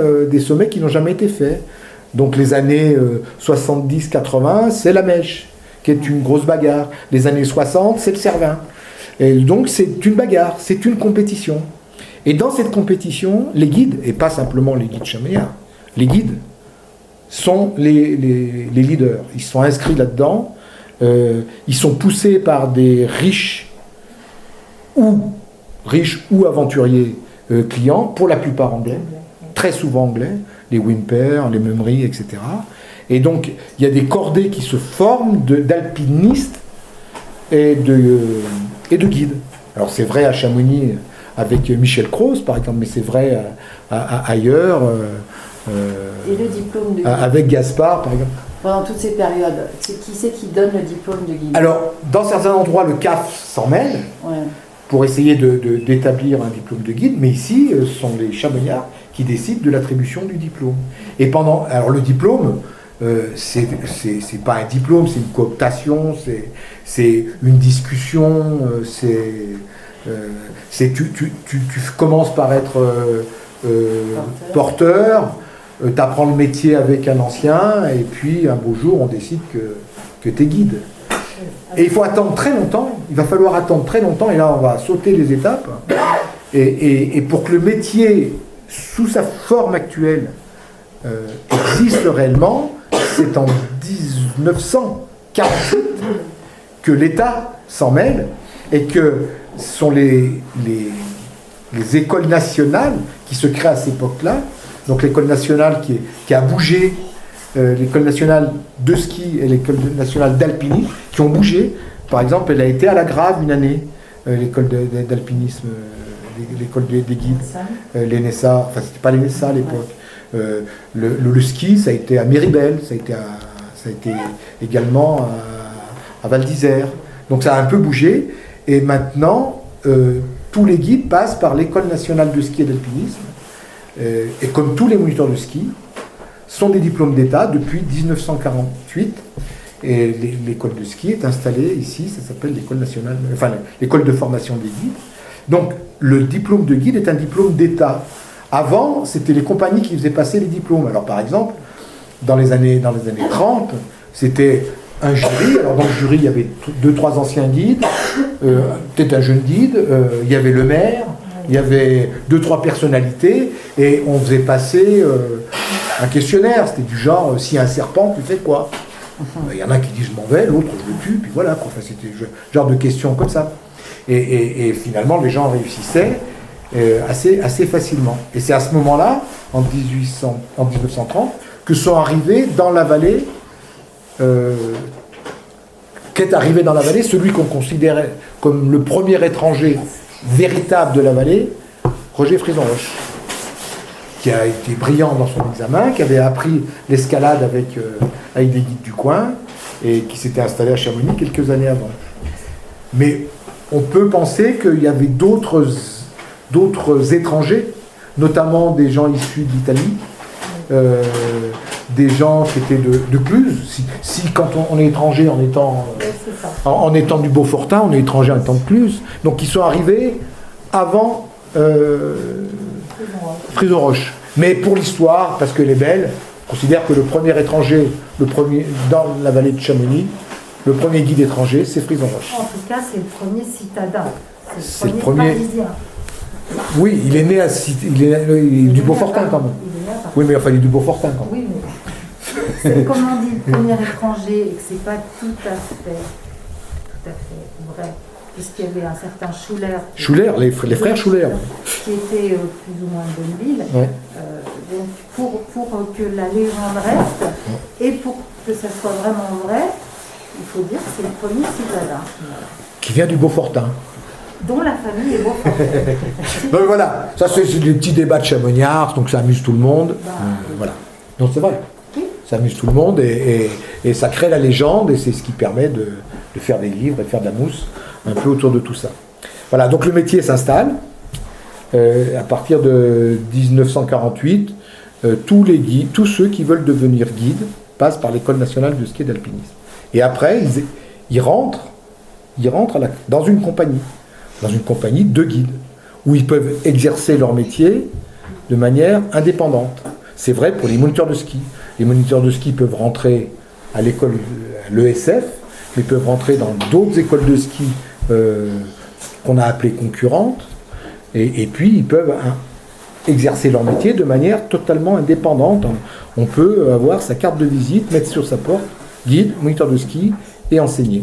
qui n'ont jamais été faits. Donc les années 70-80, c'est la Mèche, qui est une grosse bagarre. Les années 60, c'est le Cervin. Et donc c'est une bagarre, c'est une compétition. Et dans cette compétition, les guides, et pas simplement les guides chamonniards, les guides sont les leaders. Ils sont inscrits là-dedans. Ils sont poussés par des riches ou aventuriers clients, pour la plupart anglais, très souvent anglais, les Whymper, les Mummery, etc. Et donc, il y a des cordées qui se forment d'alpinistes et de guides. Alors, c'est vrai à Chamonix avec Michel Croze, par exemple, mais c'est vrai ailleurs.
Et le diplôme de guide
avec Gaspard, par exemple.
Pendant toutes ces périodes, qui c'est qui donne le diplôme de guide?
Alors, dans certains endroits, le CAF s'en mêle. Ouais. Pour essayer d'établir un diplôme de guide, mais ici, ce sont les chamonniards qui décident de l'attribution du diplôme. Et alors le diplôme, c'est pas un diplôme, c'est une cooptation, c'est une discussion, tu commences par être porteur, tu apprends le métier avec un ancien, et puis un beau jour, on décide que tu es guide. Et il faut attendre très longtemps, il va falloir attendre très longtemps, et là on va sauter les étapes, et pour que le métier, sous sa forme actuelle, existe réellement, c'est en 1948 que l'État s'en mêle, et que ce sont les écoles nationales qui se créent à cette époque-là, donc l'école nationale qui a bougé, l'école nationale de ski et l'école nationale d'alpinisme qui ont bougé. Par exemple, elle a été à La Grave une année, l'école d'alpinisme, l'école des guides, l'ENESA, enfin c'était pas l'ENESA à l'époque. Le ski, ça a été à Méribel, ça a été également à Val d'Isère. Donc ça a un peu bougé, et maintenant, tous les guides passent par l'école nationale de ski et d'alpinisme, et comme tous les moniteurs de ski, sont des diplômes d'État depuis 1948, et l'école de ski est installée ici, ça s'appelle l'école nationale, enfin l'école de formation des guides. Donc le diplôme de guide est un diplôme d'État, Avant, c'était les compagnies qui faisaient passer les diplômes. Alors par exemple, dans les années 30, c'était un jury. Alors dans le jury, il y avait 2-3 anciens guides, peut-être un jeune guide, il y avait le maire, il y avait 2-3 personnalités, et on faisait passer un questionnaire. C'était du genre, si un serpent, tu fais quoi? Il y en a qui disent je m'en vais, l'autre je le tue, puis voilà. Enfin, c'était genre de questions comme ça. Et finalement, les gens réussissaient assez facilement. Et c'est à ce moment-là, en 1930, que sont arrivés dans la vallée, qu'est arrivé dans la vallée celui qu'on considérait comme le premier étranger véritable de la vallée, Roger Frison-Roche, qui a été brillant dans son examen, qui avait appris l'escalade avec des guides du coin, et qui s'était installé à Chamonix quelques années avant. Mais on peut penser qu'il y avait d'autres étrangers, notamment des gens issus d'Italie, des gens qui étaient de Cluse. Si quand on est étranger en étant du Beaufortin, on est étranger en étant de Cluse. Donc ils sont arrivés avant Frison-Roche. Mais pour l'histoire, parce qu'elle est belle, on considère que le premier étranger, dans la vallée de Chamonix, le premier guide étranger, c'est Frison-Roche.
En tout cas, c'est le premier citadin.
C'est
le
le
premier
premier.
parisien.
Oui, il est né à il est du Beaufortin quand même.
Il est né à Paris.
Oui, mais enfin, il est du Beaufortin quand même.
Oui, mais c'est comme on dit, le premier étranger, et que c'est pas tout à fait vrai. Puisqu'il y avait un certain
Schuller, les frères Schuller.
Qui était plus ou moins de Bonneville.
Ouais.
Donc pour que la légende reste, et pour que ça soit vraiment vrai, il faut dire que c'est le premier citadin.
Qui vient du Beaufortin.
Dont la famille est Beaufortin.
Donc voilà, ça c'est des petits débats de chamonniards, donc ça amuse tout le monde. Voilà. Donc c'est vrai.
Oui.
Ça amuse tout le monde et ça crée la légende, et c'est ce qui permet de faire des livres et de faire de la mousse un peu autour de tout ça. Voilà, donc le métier s'installe. À partir de 1948, tous ceux qui veulent devenir guides passent par l'École nationale de ski et d'alpinisme. Et après, ils rentrent dans une compagnie de guides, où ils peuvent exercer leur métier de manière indépendante. C'est vrai pour les moniteurs de ski. Les moniteurs de ski peuvent rentrer à l'école, à l'ESF, mais peuvent rentrer dans d'autres écoles de ski qu'on a appelées concurrentes, et puis ils peuvent exercer leur métier de manière totalement indépendante. On peut avoir sa carte de visite, mettre sur sa porte, guide, moniteur de ski, et enseigner.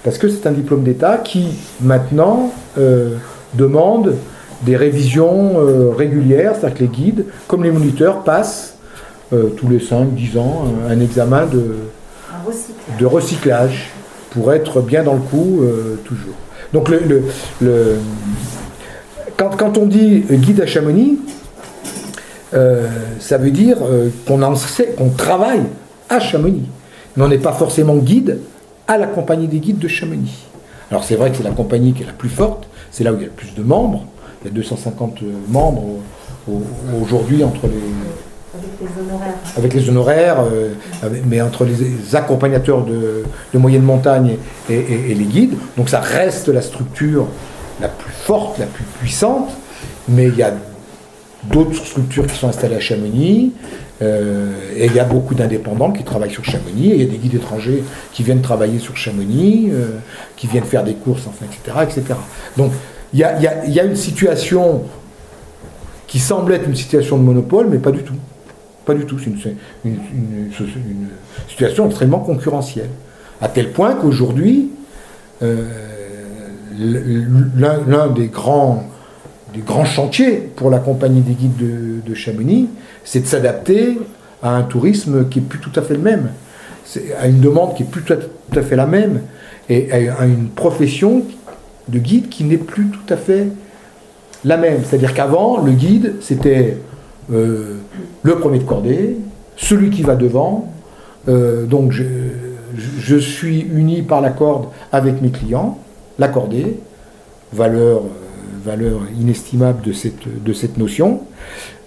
Parce que c'est un diplôme d'État qui, maintenant, demande des révisions régulières, c'est-à-dire que les guides, comme les moniteurs, passent tous les 5-10 ans un examen de recyclage pour être bien dans le coup toujours. Donc quand on dit guide à Chamonix, ça veut dire qu'on travaille à Chamonix, mais on n'est pas forcément guide à la compagnie des guides de Chamonix. Alors c'est vrai que c'est la compagnie qui est la plus forte, c'est là où il y a le plus de membres, il y a 250 membres aujourd'hui avec les honoraires, mais entre les accompagnateurs de moyenne montagne et les guides, donc ça reste la structure la plus forte, la plus puissante, mais il y a d'autres structures qui sont installées à Chamonix, et il y a beaucoup d'indépendants qui travaillent sur Chamonix, et il y a des guides étrangers qui viennent travailler sur Chamonix, qui viennent faire des courses, enfin, etc. Donc il y a une situation qui semble être une situation de monopole, mais pas du tout. Pas du tout, c'est une situation extrêmement concurrentielle. À tel point qu'aujourd'hui, l'un des grands chantiers pour la compagnie des guides de Chamonix, c'est de s'adapter à un tourisme qui n'est plus tout à fait le même, à une demande qui n'est plus tout à fait la même, et à une profession de guide qui n'est plus tout à fait la même. C'est-à-dire qu'avant, le guide, c'était le premier de cordée, celui qui va devant, donc je suis uni par la corde avec mes clients, la cordée, valeur inestimable de cette notion,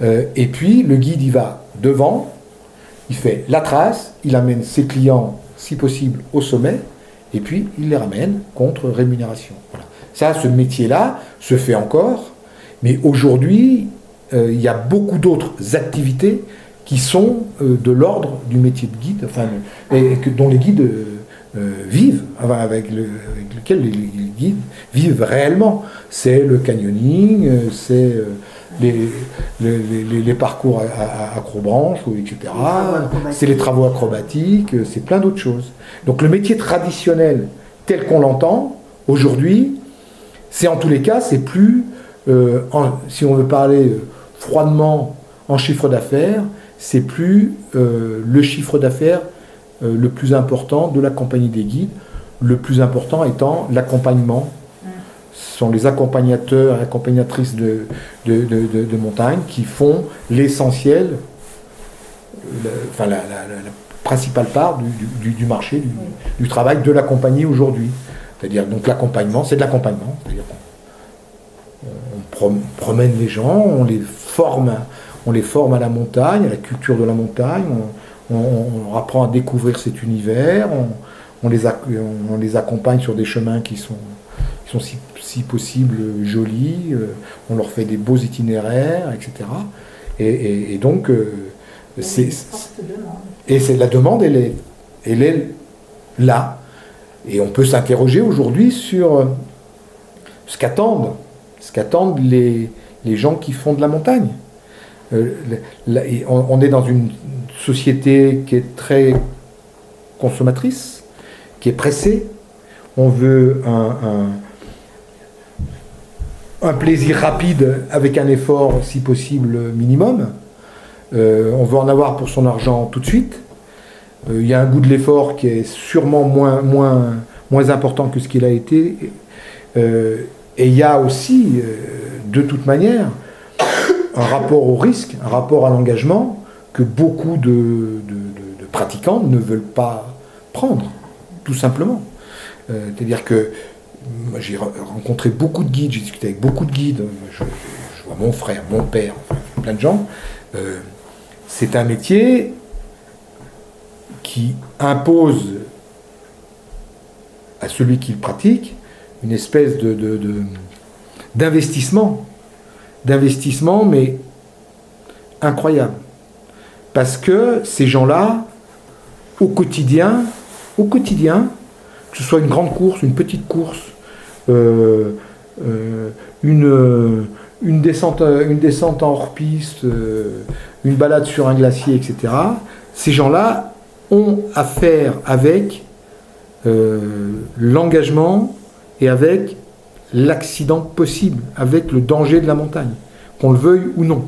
et puis le guide il va devant, il fait la trace, il amène ses clients si possible au sommet, et puis il les ramène contre rémunération. Voilà. Ça, ce métier-là se fait encore, mais aujourd'hui il y a beaucoup d'autres activités qui sont de l'ordre du métier de guide, dont les guides vivent, avec lequel les guides vivent réellement. C'est le canyoning, c'est les parcours à acrobranche, etc. C'est les travaux acrobatiques, c'est plein d'autres choses. Donc le métier traditionnel tel qu'on l'entend aujourd'hui, c'est en tous les cas, c'est plus, si on veut parler froidement en chiffre d'affaires, c'est plus le chiffre d'affaires le plus important de la compagnie des guides, le plus important étant l'accompagnement. Ce sont les accompagnateurs et accompagnatrices de montagne qui font l'essentiel, la principale part du marché, du travail de la compagnie aujourd'hui. C'est-à-dire, donc l'accompagnement, c'est de l'accompagnement. C'est-à-dire on promène les gens, on les forme à la montagne, à la culture de la montagne, on apprend à découvrir cet univers, on les accompagne sur des chemins qui sont si possible jolis, on leur fait des beaux itinéraires, etc. Et donc, c'est la demande, elle est là. Et on peut s'interroger aujourd'hui sur ce qu'attendent les gens qui font de la montagne. On est dans une société qui est très consommatrice, qui est pressée. On veut un plaisir rapide avec un effort, si possible, minimum. On veut en avoir pour son argent tout de suite. Il y a un goût de l'effort qui est sûrement moins important que ce qu'il a été. Et il y a aussi, de toute manière, un rapport au risque, un rapport à l'engagement que beaucoup de pratiquants ne veulent pas prendre, tout simplement. C'est-à-dire que moi, j'ai rencontré beaucoup de guides, j'ai discuté avec beaucoup de guides, je vois mon frère, mon père, enfin, plein de gens. C'est un métier qui impose à celui qui le pratique une espèce d'investissement, mais incroyable. Parce que ces gens-là, au quotidien, que ce soit une grande course, une petite course, une descente en hors-piste, une balade sur un glacier, etc., ces gens-là ont affaire avec l'engagement et avec l'accident possible, avec le danger de la montagne, qu'on le veuille ou non.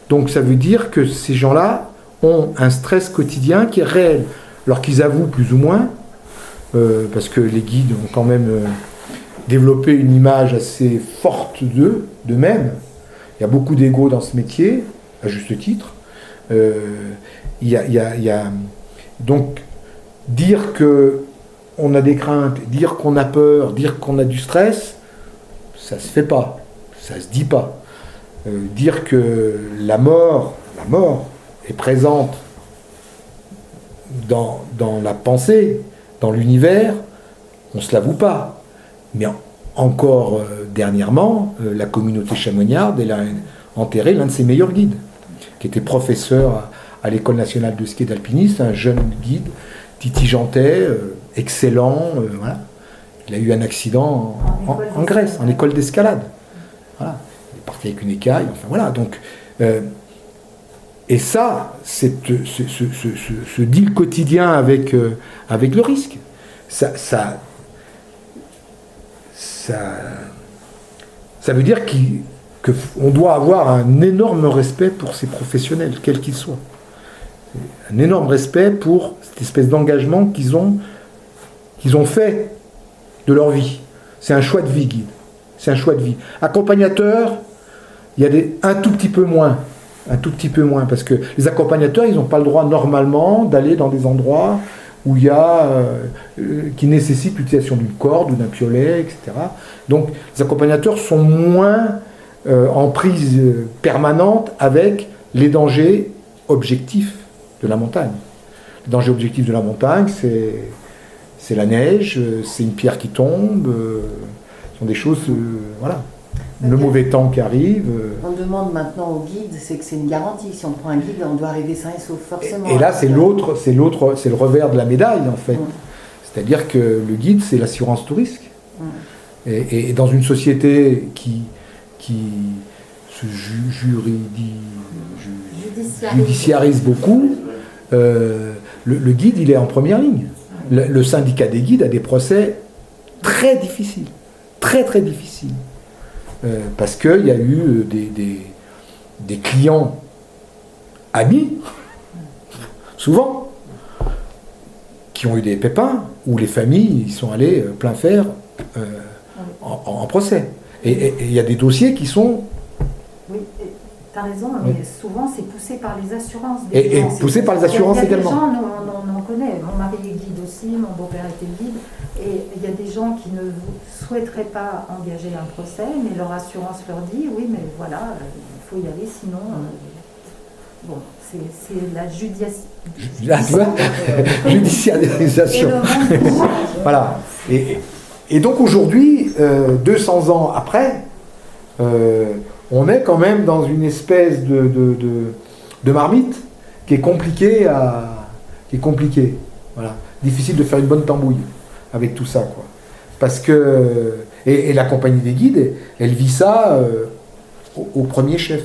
Donc ça veut dire que ces gens-là ont un stress quotidien qui est réel, alors qu'ils avouent plus ou moins, parce que les guides ont quand même développé une image assez forte d'eux-mêmes. Il y a beaucoup d'ego dans ce métier, à juste titre. Donc, dire qu'on a des craintes, dire qu'on a peur, dire qu'on a du stress, ça se fait pas, ça se dit pas. Dire que la mort est présente dans la pensée, dans l'univers, on se l'avoue pas. Mais encore dernièrement, la communauté chamoniarde, elle a enterré l'un de ses meilleurs guides, qui était professeur à l'École nationale de ski et d'alpinisme, un jeune guide, Titi Jantet, excellent, voilà. Il a eu un accident en Grèce, en école d'escalade. Voilà. Il est parti avec une écaille, enfin voilà. Donc, et ça, ce deal quotidien avec le risque, ça veut dire qu'on doit avoir un énorme respect pour ces professionnels, quels qu'ils soient. Un énorme respect pour cette espèce d'engagement qu'ils ont fait de leur vie. C'est un choix de vie, guide. C'est un choix de vie. Accompagnateur, il y a un tout petit peu moins, parce que les accompagnateurs, ils n'ont pas le droit normalement d'aller dans des endroits où il y a qui nécessitent l'utilisation d'une corde ou d'un piolet, etc. Donc les accompagnateurs sont moins en prise permanente avec les dangers objectifs de la montagne. Les dangers objectifs de la montagne, c'est la neige, c'est une pierre qui tombe, ce sont des choses, voilà. le mauvais temps qui arrive.
On demande maintenant au guide, c'est que c'est une garantie. Si on prend un guide, on doit arriver sain et sauf forcément.
Et là, c'est le revers de la médaille en fait. C'est-à-dire que le guide, c'est l'assurance tout risque. Et dans une société qui se judiciarise beaucoup, le guide, il est en première ligne. Le syndicat des guides a des procès très difficiles, très très difficiles. Parce qu'il y a eu des clients amis, souvent, qui ont eu des pépins, où les familles ils sont allées plein fer en procès. Et il y a des dossiers qui sont...
Oui, tu as raison, mais souvent c'est poussé par les assurances.
Et poussé par les assurances également.
Il y a des gens, on en connaît, mon mari est guide aussi, mon beau-père était guide, et il y a des gens qui ne souhaiteraient pas engager un procès, mais leur assurance leur dit, oui, mais voilà, il faut y aller, sinon... Bon, c'est la
judiciarisation. Voilà. Et donc aujourd'hui, 200 ans après, on est quand même dans une espèce de marmite qui est compliquée Voilà. Difficile de faire une bonne tambouille avec tout ça, quoi. Parce que... Et la compagnie des guides, elle vit ça au premier chef.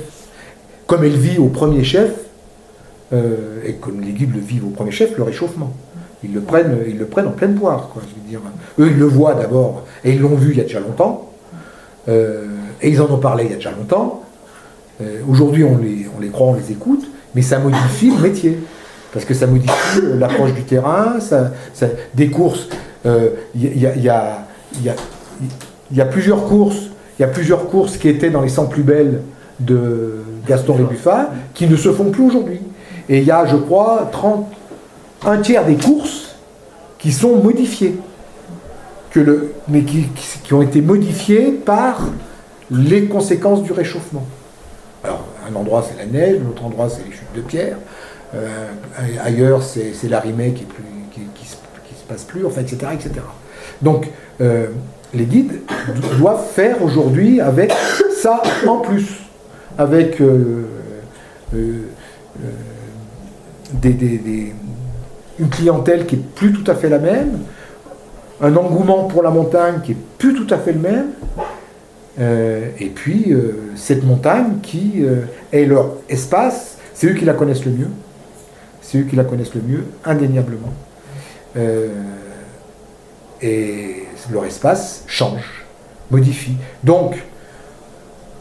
Comme elle vit au premier chef, et comme les guides le vivent au premier chef, le réchauffement. Ils le prennent en pleine poire, quoi, je veux dire. Eux, ils le voient d'abord, et ils l'ont vu il y a déjà longtemps, et ils en ont parlé il y a déjà longtemps. Aujourd'hui, on les croit, on les écoute, mais ça modifie le métier. Parce que ça modifie l'approche du terrain, des courses. Il y a plusieurs courses qui étaient dans les 100 plus belles de Gaston Rébuffat, qui ne se font plus aujourd'hui. Et il y a, je crois, un tiers des courses qui sont modifiées, mais qui ont été modifiées par les conséquences du réchauffement. Alors, un endroit c'est la neige, un autre endroit c'est les chutes de pierre, ailleurs c'est l'arrimée qui se passe plus, enfin, etc., etc. Donc, les guides doivent faire aujourd'hui avec ça en plus, avec une clientèle qui est plus tout à fait la même, un engouement pour la montagne qui est plus tout à fait le même, et puis cette montagne qui est leur espace, c'est eux qui la connaissent le mieux, indéniablement. Et leur espace change, modifie. Donc,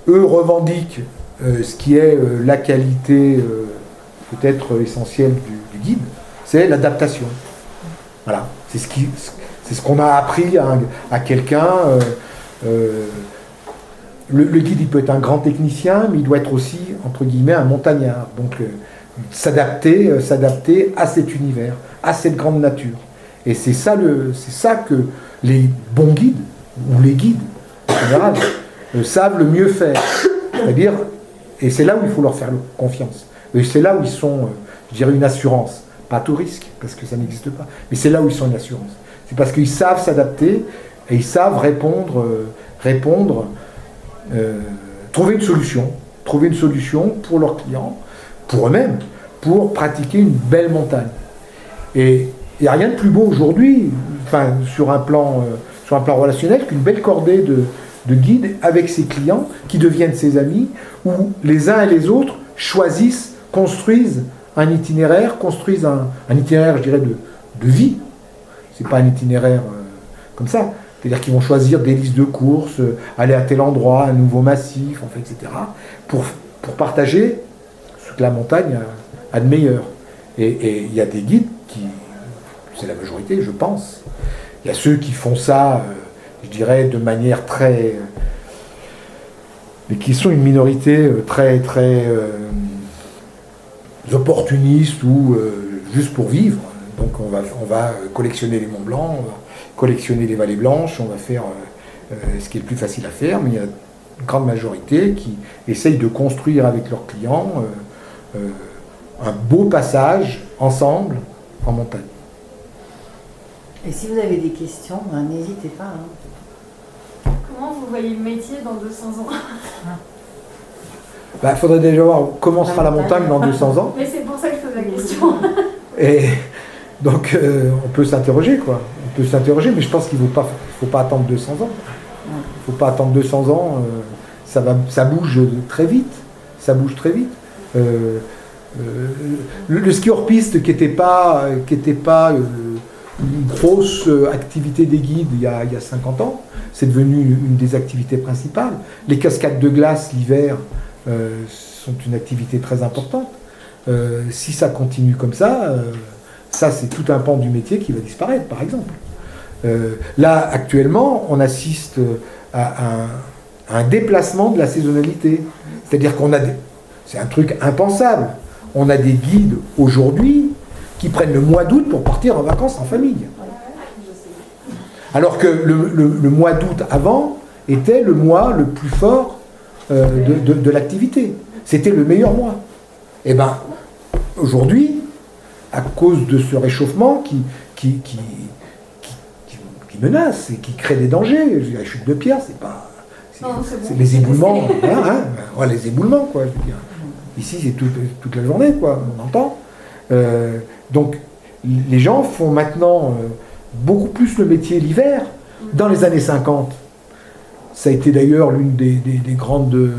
eux revendiquent ce qui est la qualité peut-être essentielle du guide, c'est l'adaptation. Voilà, c'est ce qu'on a appris à quelqu'un. Le guide, il peut être un grand technicien, mais il doit être aussi, entre guillemets, un montagnard. Donc, s'adapter à cet univers, à cette grande nature. Et c'est ça que les bons guides, ou les guides, en général, savent le mieux faire. C'est-à-dire, et c'est là où il faut leur faire confiance. Et c'est là où ils sont, je dirais, une assurance. Pas tout risque, parce que ça n'existe pas. Mais c'est là où ils sont une assurance. C'est parce qu'ils savent s'adapter, et ils savent répondre, trouver une solution pour leurs clients, pour eux-mêmes, pour pratiquer une belle montagne. Et il n'y a rien de plus beau aujourd'hui, enfin, sur un plan relationnel, qu'une belle cordée de guides avec ses clients, qui deviennent ses amis, où les uns et les autres choisissent, construisent un itinéraire, un itinéraire, je dirais, de vie. C'est pas un itinéraire comme ça. C'est-à-dire qu'ils vont choisir des listes de courses, aller à tel endroit, un nouveau massif, enfin, etc., pour partager ce que la montagne a de meilleur. Et il y a des guides qui, c'est la majorité, je pense. Il y a ceux qui font ça, je dirais, de manière très... mais qui sont une minorité très, très opportuniste ou juste pour vivre. Donc on va collectionner les Monts Blancs, on va collectionner les Vallées Blanches, on va faire ce qui est le plus facile à faire, mais il y a une grande majorité qui essayent de construire avec leurs clients un beau passage ensemble en montagne.
Et si vous avez des questions, n'hésitez pas.
Comment vous voyez le métier dans 200 ans?
Il faudrait déjà voir comment sera la montagne dans 200 ans.
Mais c'est pour ça que je pose la question.
Et donc, on peut s'interroger, quoi. On peut s'interroger, mais je pense qu'il ne faut pas attendre 200 ans. Il ne faut pas attendre 200 ans. Ça bouge très vite. Ça bouge très vite. Le ski hors piste qui n'était pas une grosse activité des guides il y a 50 ans, c'est devenu une des activités principales. Les cascades de glace l'hiver sont une activité très importante. Si ça continue comme ça, ça c'est tout un pan du métier qui va disparaître, par exemple. Là, actuellement, on assiste à un déplacement de la saisonnalité. C'est-à-dire c'est un truc impensable. On a des guides aujourd'hui qui prennent le mois d'août pour partir en vacances en famille. Alors que le mois d'août avant était le mois le plus fort de l'activité. C'était le meilleur mois. Et bien, aujourd'hui, à cause de ce réchauffement qui menace et qui crée des dangers, la chute de pierre, c'est pas... C'est les éboulements, les éboulements, quoi, je veux dire. Ici, c'est toute la journée, quoi, on entend. Donc, les gens font maintenant beaucoup plus le métier l'hiver. Dans les années 50, ça a été d'ailleurs l'une des grandes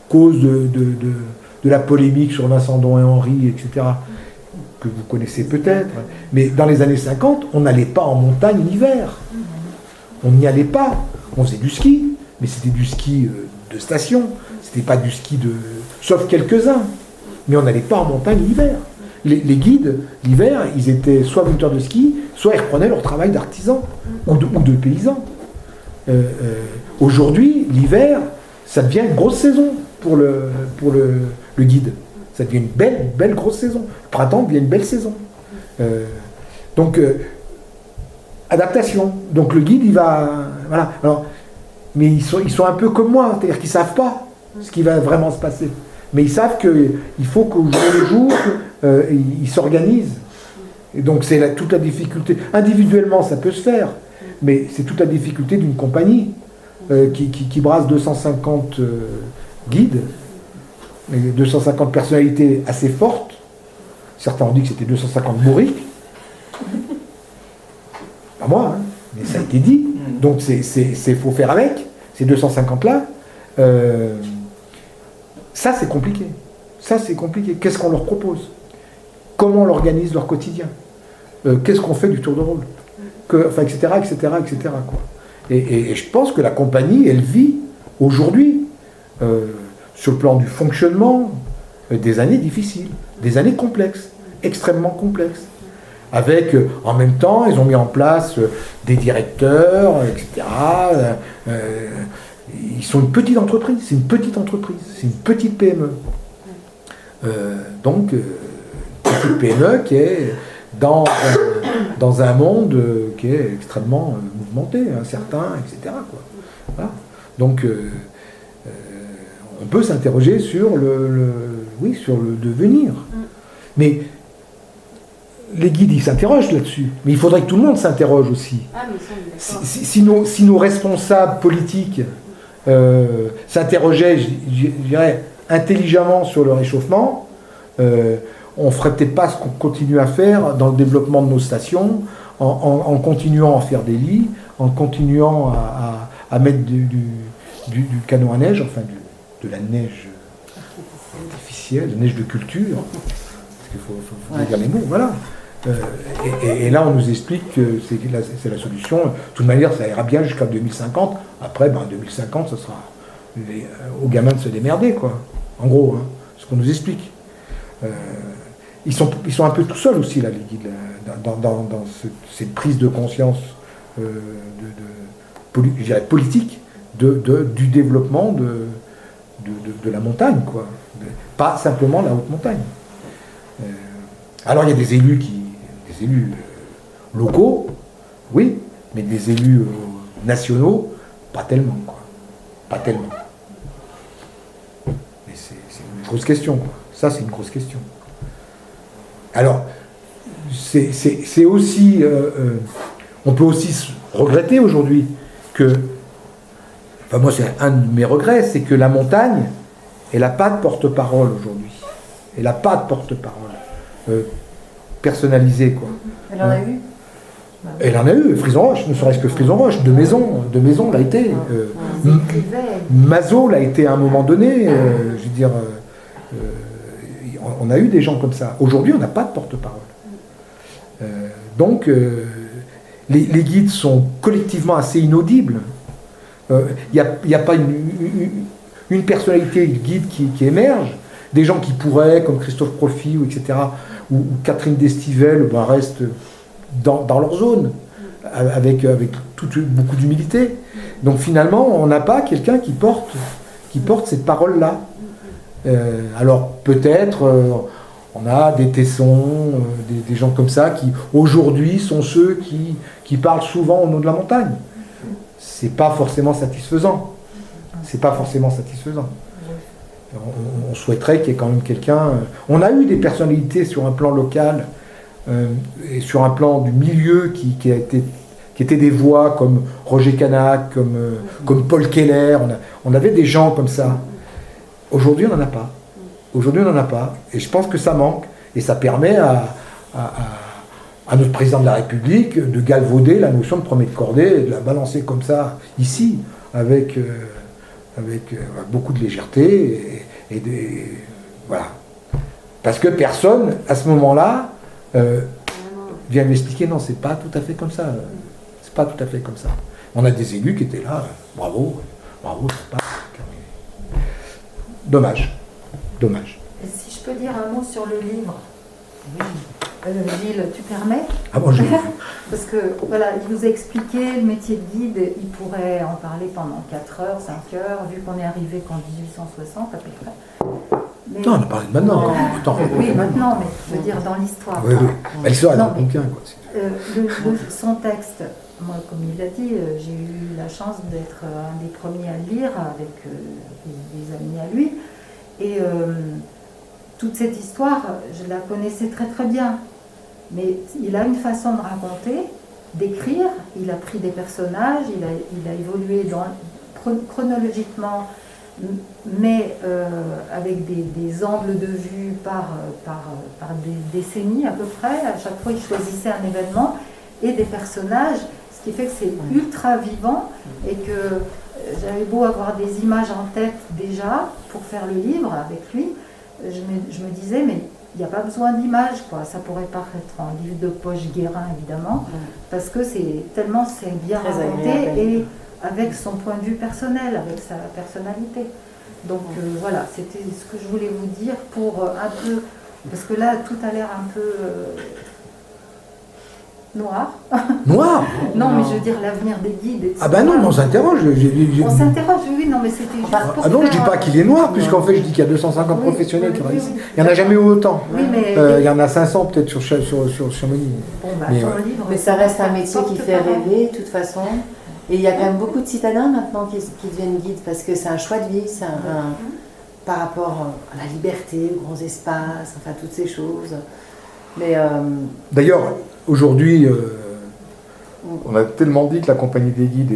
causes de la polémique sur Vincent Don et Henry, etc., que vous connaissez peut-être. Mais dans les années 50, on n'allait pas en montagne l'hiver. On n'y allait pas. On faisait du ski. Mais c'était du ski de station, c'était pas du ski sauf quelques-uns. Mais on n'allait pas en montagne l'hiver. Les guides, l'hiver, ils étaient soit moniteurs de ski, soit ils reprenaient leur travail d'artisan ou de paysan. Aujourd'hui, l'hiver, ça devient une grosse saison pour le guide. Ça devient une belle grosse saison. Le printemps devient une belle saison. Donc, adaptation. Donc le guide, il va... Voilà. Alors, mais ils sont un peu comme moi, c'est-à-dire qu'ils ne savent pas ce qui va vraiment se passer. Mais ils savent qu'il faut qu'au jour le jour, ils s'organisent. Et donc c'est toute la difficulté. Individuellement, ça peut se faire, mais c'est toute la difficulté d'une compagnie qui brasse 250 guides, 250 personnalités assez fortes. Certains ont dit que c'était 250 bourriques. Pas moi, hein, mais ça a été dit. Donc c'est faut faire avec, ces 250-là. Ça c'est compliqué. Ça c'est compliqué. Qu'est-ce qu'on leur propose? Comment on organise leur quotidien? Qu'est-ce qu'on fait du tour de rôle? Etc. Quoi. Et je pense que la compagnie, elle vit aujourd'hui, sur le plan du fonctionnement, des années difficiles, des années complexes, extrêmement complexes. Avec, en même temps, ils ont mis en place des directeurs, etc. Ils sont une petite entreprise, c'est une petite PME. Donc, petite PME qui est dans un monde qui est extrêmement mouvementé, incertain, etc. Quoi. Voilà. Donc, on peut s'interroger sur le devenir. Mais les guides, ils s'interrogent là-dessus. Mais il faudrait que tout le monde s'interroge aussi. Si nos responsables politiques s'interrogeaient, je dirais, intelligemment sur le réchauffement, on ne ferait peut-être pas ce qu'on continue à faire dans le développement de nos stations, en continuant à faire des lits, en continuant à mettre du canon à neige, enfin de la neige artificielle, de neige de culture, parce qu'il faut dire les mots, voilà. Et là, on nous explique que c'est la solution. De toute manière, ça ira bien jusqu'à 2050. Après, 2050, ce sera aux gamins de se démerder, quoi. En gros, hein, ce qu'on nous explique. Ils sont un peu tout seuls aussi, là, les guides, dans cette prise de conscience je dirais politique du développement de la montagne, quoi. Pas simplement la haute montagne. Alors, il y a des élus locaux, oui, mais des élus nationaux, pas tellement, quoi. Pas tellement. Mais c'est une grosse question, quoi. Ça, c'est une grosse question. Alors, c'est aussi... on peut aussi regretter aujourd'hui que... Enfin, moi, c'est un de mes regrets, c'est que la montagne, elle n'a pas de porte-parole aujourd'hui. Elle n'a pas de porte-parole personnalisée, quoi.
Elle en a eu.
Elle en a eu, Frison Roche, ne serait-ce que Frison Roche, de maison l'a été.
Ils écrivaient.
Mazot l'a été à un moment donné. Je veux dire, on a eu des gens comme ça. Aujourd'hui, on n'a pas de porte-parole. Donc, les guides sont collectivement assez inaudibles. Il n'y a pas une personnalité guide qui émerge. Des gens qui pourraient, comme Christophe Profi, etc., ou Catherine Destivelle, restent dans leur zone, avec beaucoup d'humilité. Donc finalement, on n'a pas quelqu'un qui porte cette parole-là. Alors peut-être, on a des Tessons, des gens comme ça, qui aujourd'hui sont ceux qui parlent souvent au nom de la montagne. C'est pas forcément satisfaisant. C'est pas forcément satisfaisant. On souhaiterait qu'il y ait quand même quelqu'un... On a eu des personnalités sur un plan local et sur un plan du milieu qui étaient des voix comme Roger Canac, comme Paul Keller. On avait des gens comme ça. Aujourd'hui, on n'en a pas. Aujourd'hui, on n'en a pas. Et je pense que ça manque. Et ça permet à notre président de la République de galvauder la notion de premier de cordée et de la balancer comme ça, ici, avec beaucoup de légèreté voilà. Parce que personne, à ce moment-là, vient m'expliquer, non, c'est pas tout à fait comme ça. C'est pas tout à fait comme ça. On a des élus qui étaient là, bravo, c'est pas... Dommage.
Et si je peux dire un mot sur le livre, Gilles, tu permets?
Ah bon, j'ai...
Parce que voilà, il vous a expliqué le métier de guide, il pourrait en parler pendant 4 heures, 5 heures, vu qu'on est arrivé qu'en 1860 à peu près. Mais...
Non, on a parlé de maintenant.
Oui, maintenant, mais je veux dire dans l'histoire.
Oui. L'histoire est dans le bouquin, quoi.
Son texte, moi, comme il l'a dit, j'ai eu la chance d'être un des premiers à le lire avec des amis à lui. Et toute cette histoire, je la connaissais très très bien. Mais il a une façon de raconter, d'écrire, il a pris des personnages, il a évolué chronologiquement, mais avec des angles de vue par des décennies à peu près. À chaque fois, il choisissait un événement et des personnages, ce qui fait que c'est ultra vivant et que j'avais beau avoir des images en tête déjà pour faire le livre avec lui, je me disais, mais il n'y a pas besoin d'images, quoi. Ça pourrait paraître en livre de poche Guérin, évidemment, parce que c'est bien
très
raconté
agréable.
et avec son point de vue personnel, avec sa personnalité. Donc voilà, c'était ce que je voulais vous dire pour un peu, parce que là, tout a l'air un peu noir.
Noir?
Non, mais je veux dire l'avenir des guides, etc.
Ah ben non, mais on s'interroge.
On s'interroge, oui, non, mais c'était juste pour
Ah non, je
faire
dis pas qu'il est noir, puisqu'en fait, je dis qu'il y a 250
Oui,
professionnels qui
oui,
travaillent ici.
oui.
Il n'y en a jamais eu autant.
Oui, mais
Il y en a 500 peut-être sur Chamonix.
bon,
mais
ton
ouais.
livre,
Mais ça reste un métier qui fait
porte-parole.
rêver, de toute façon. Et il y a quand même beaucoup de citadins maintenant qui deviennent guides, parce que c'est un choix de vie, c'est par rapport à la liberté, aux grands espaces, enfin toutes ces choses. Mais
D'ailleurs, aujourd'hui, on a tellement dit que la compagnie des guides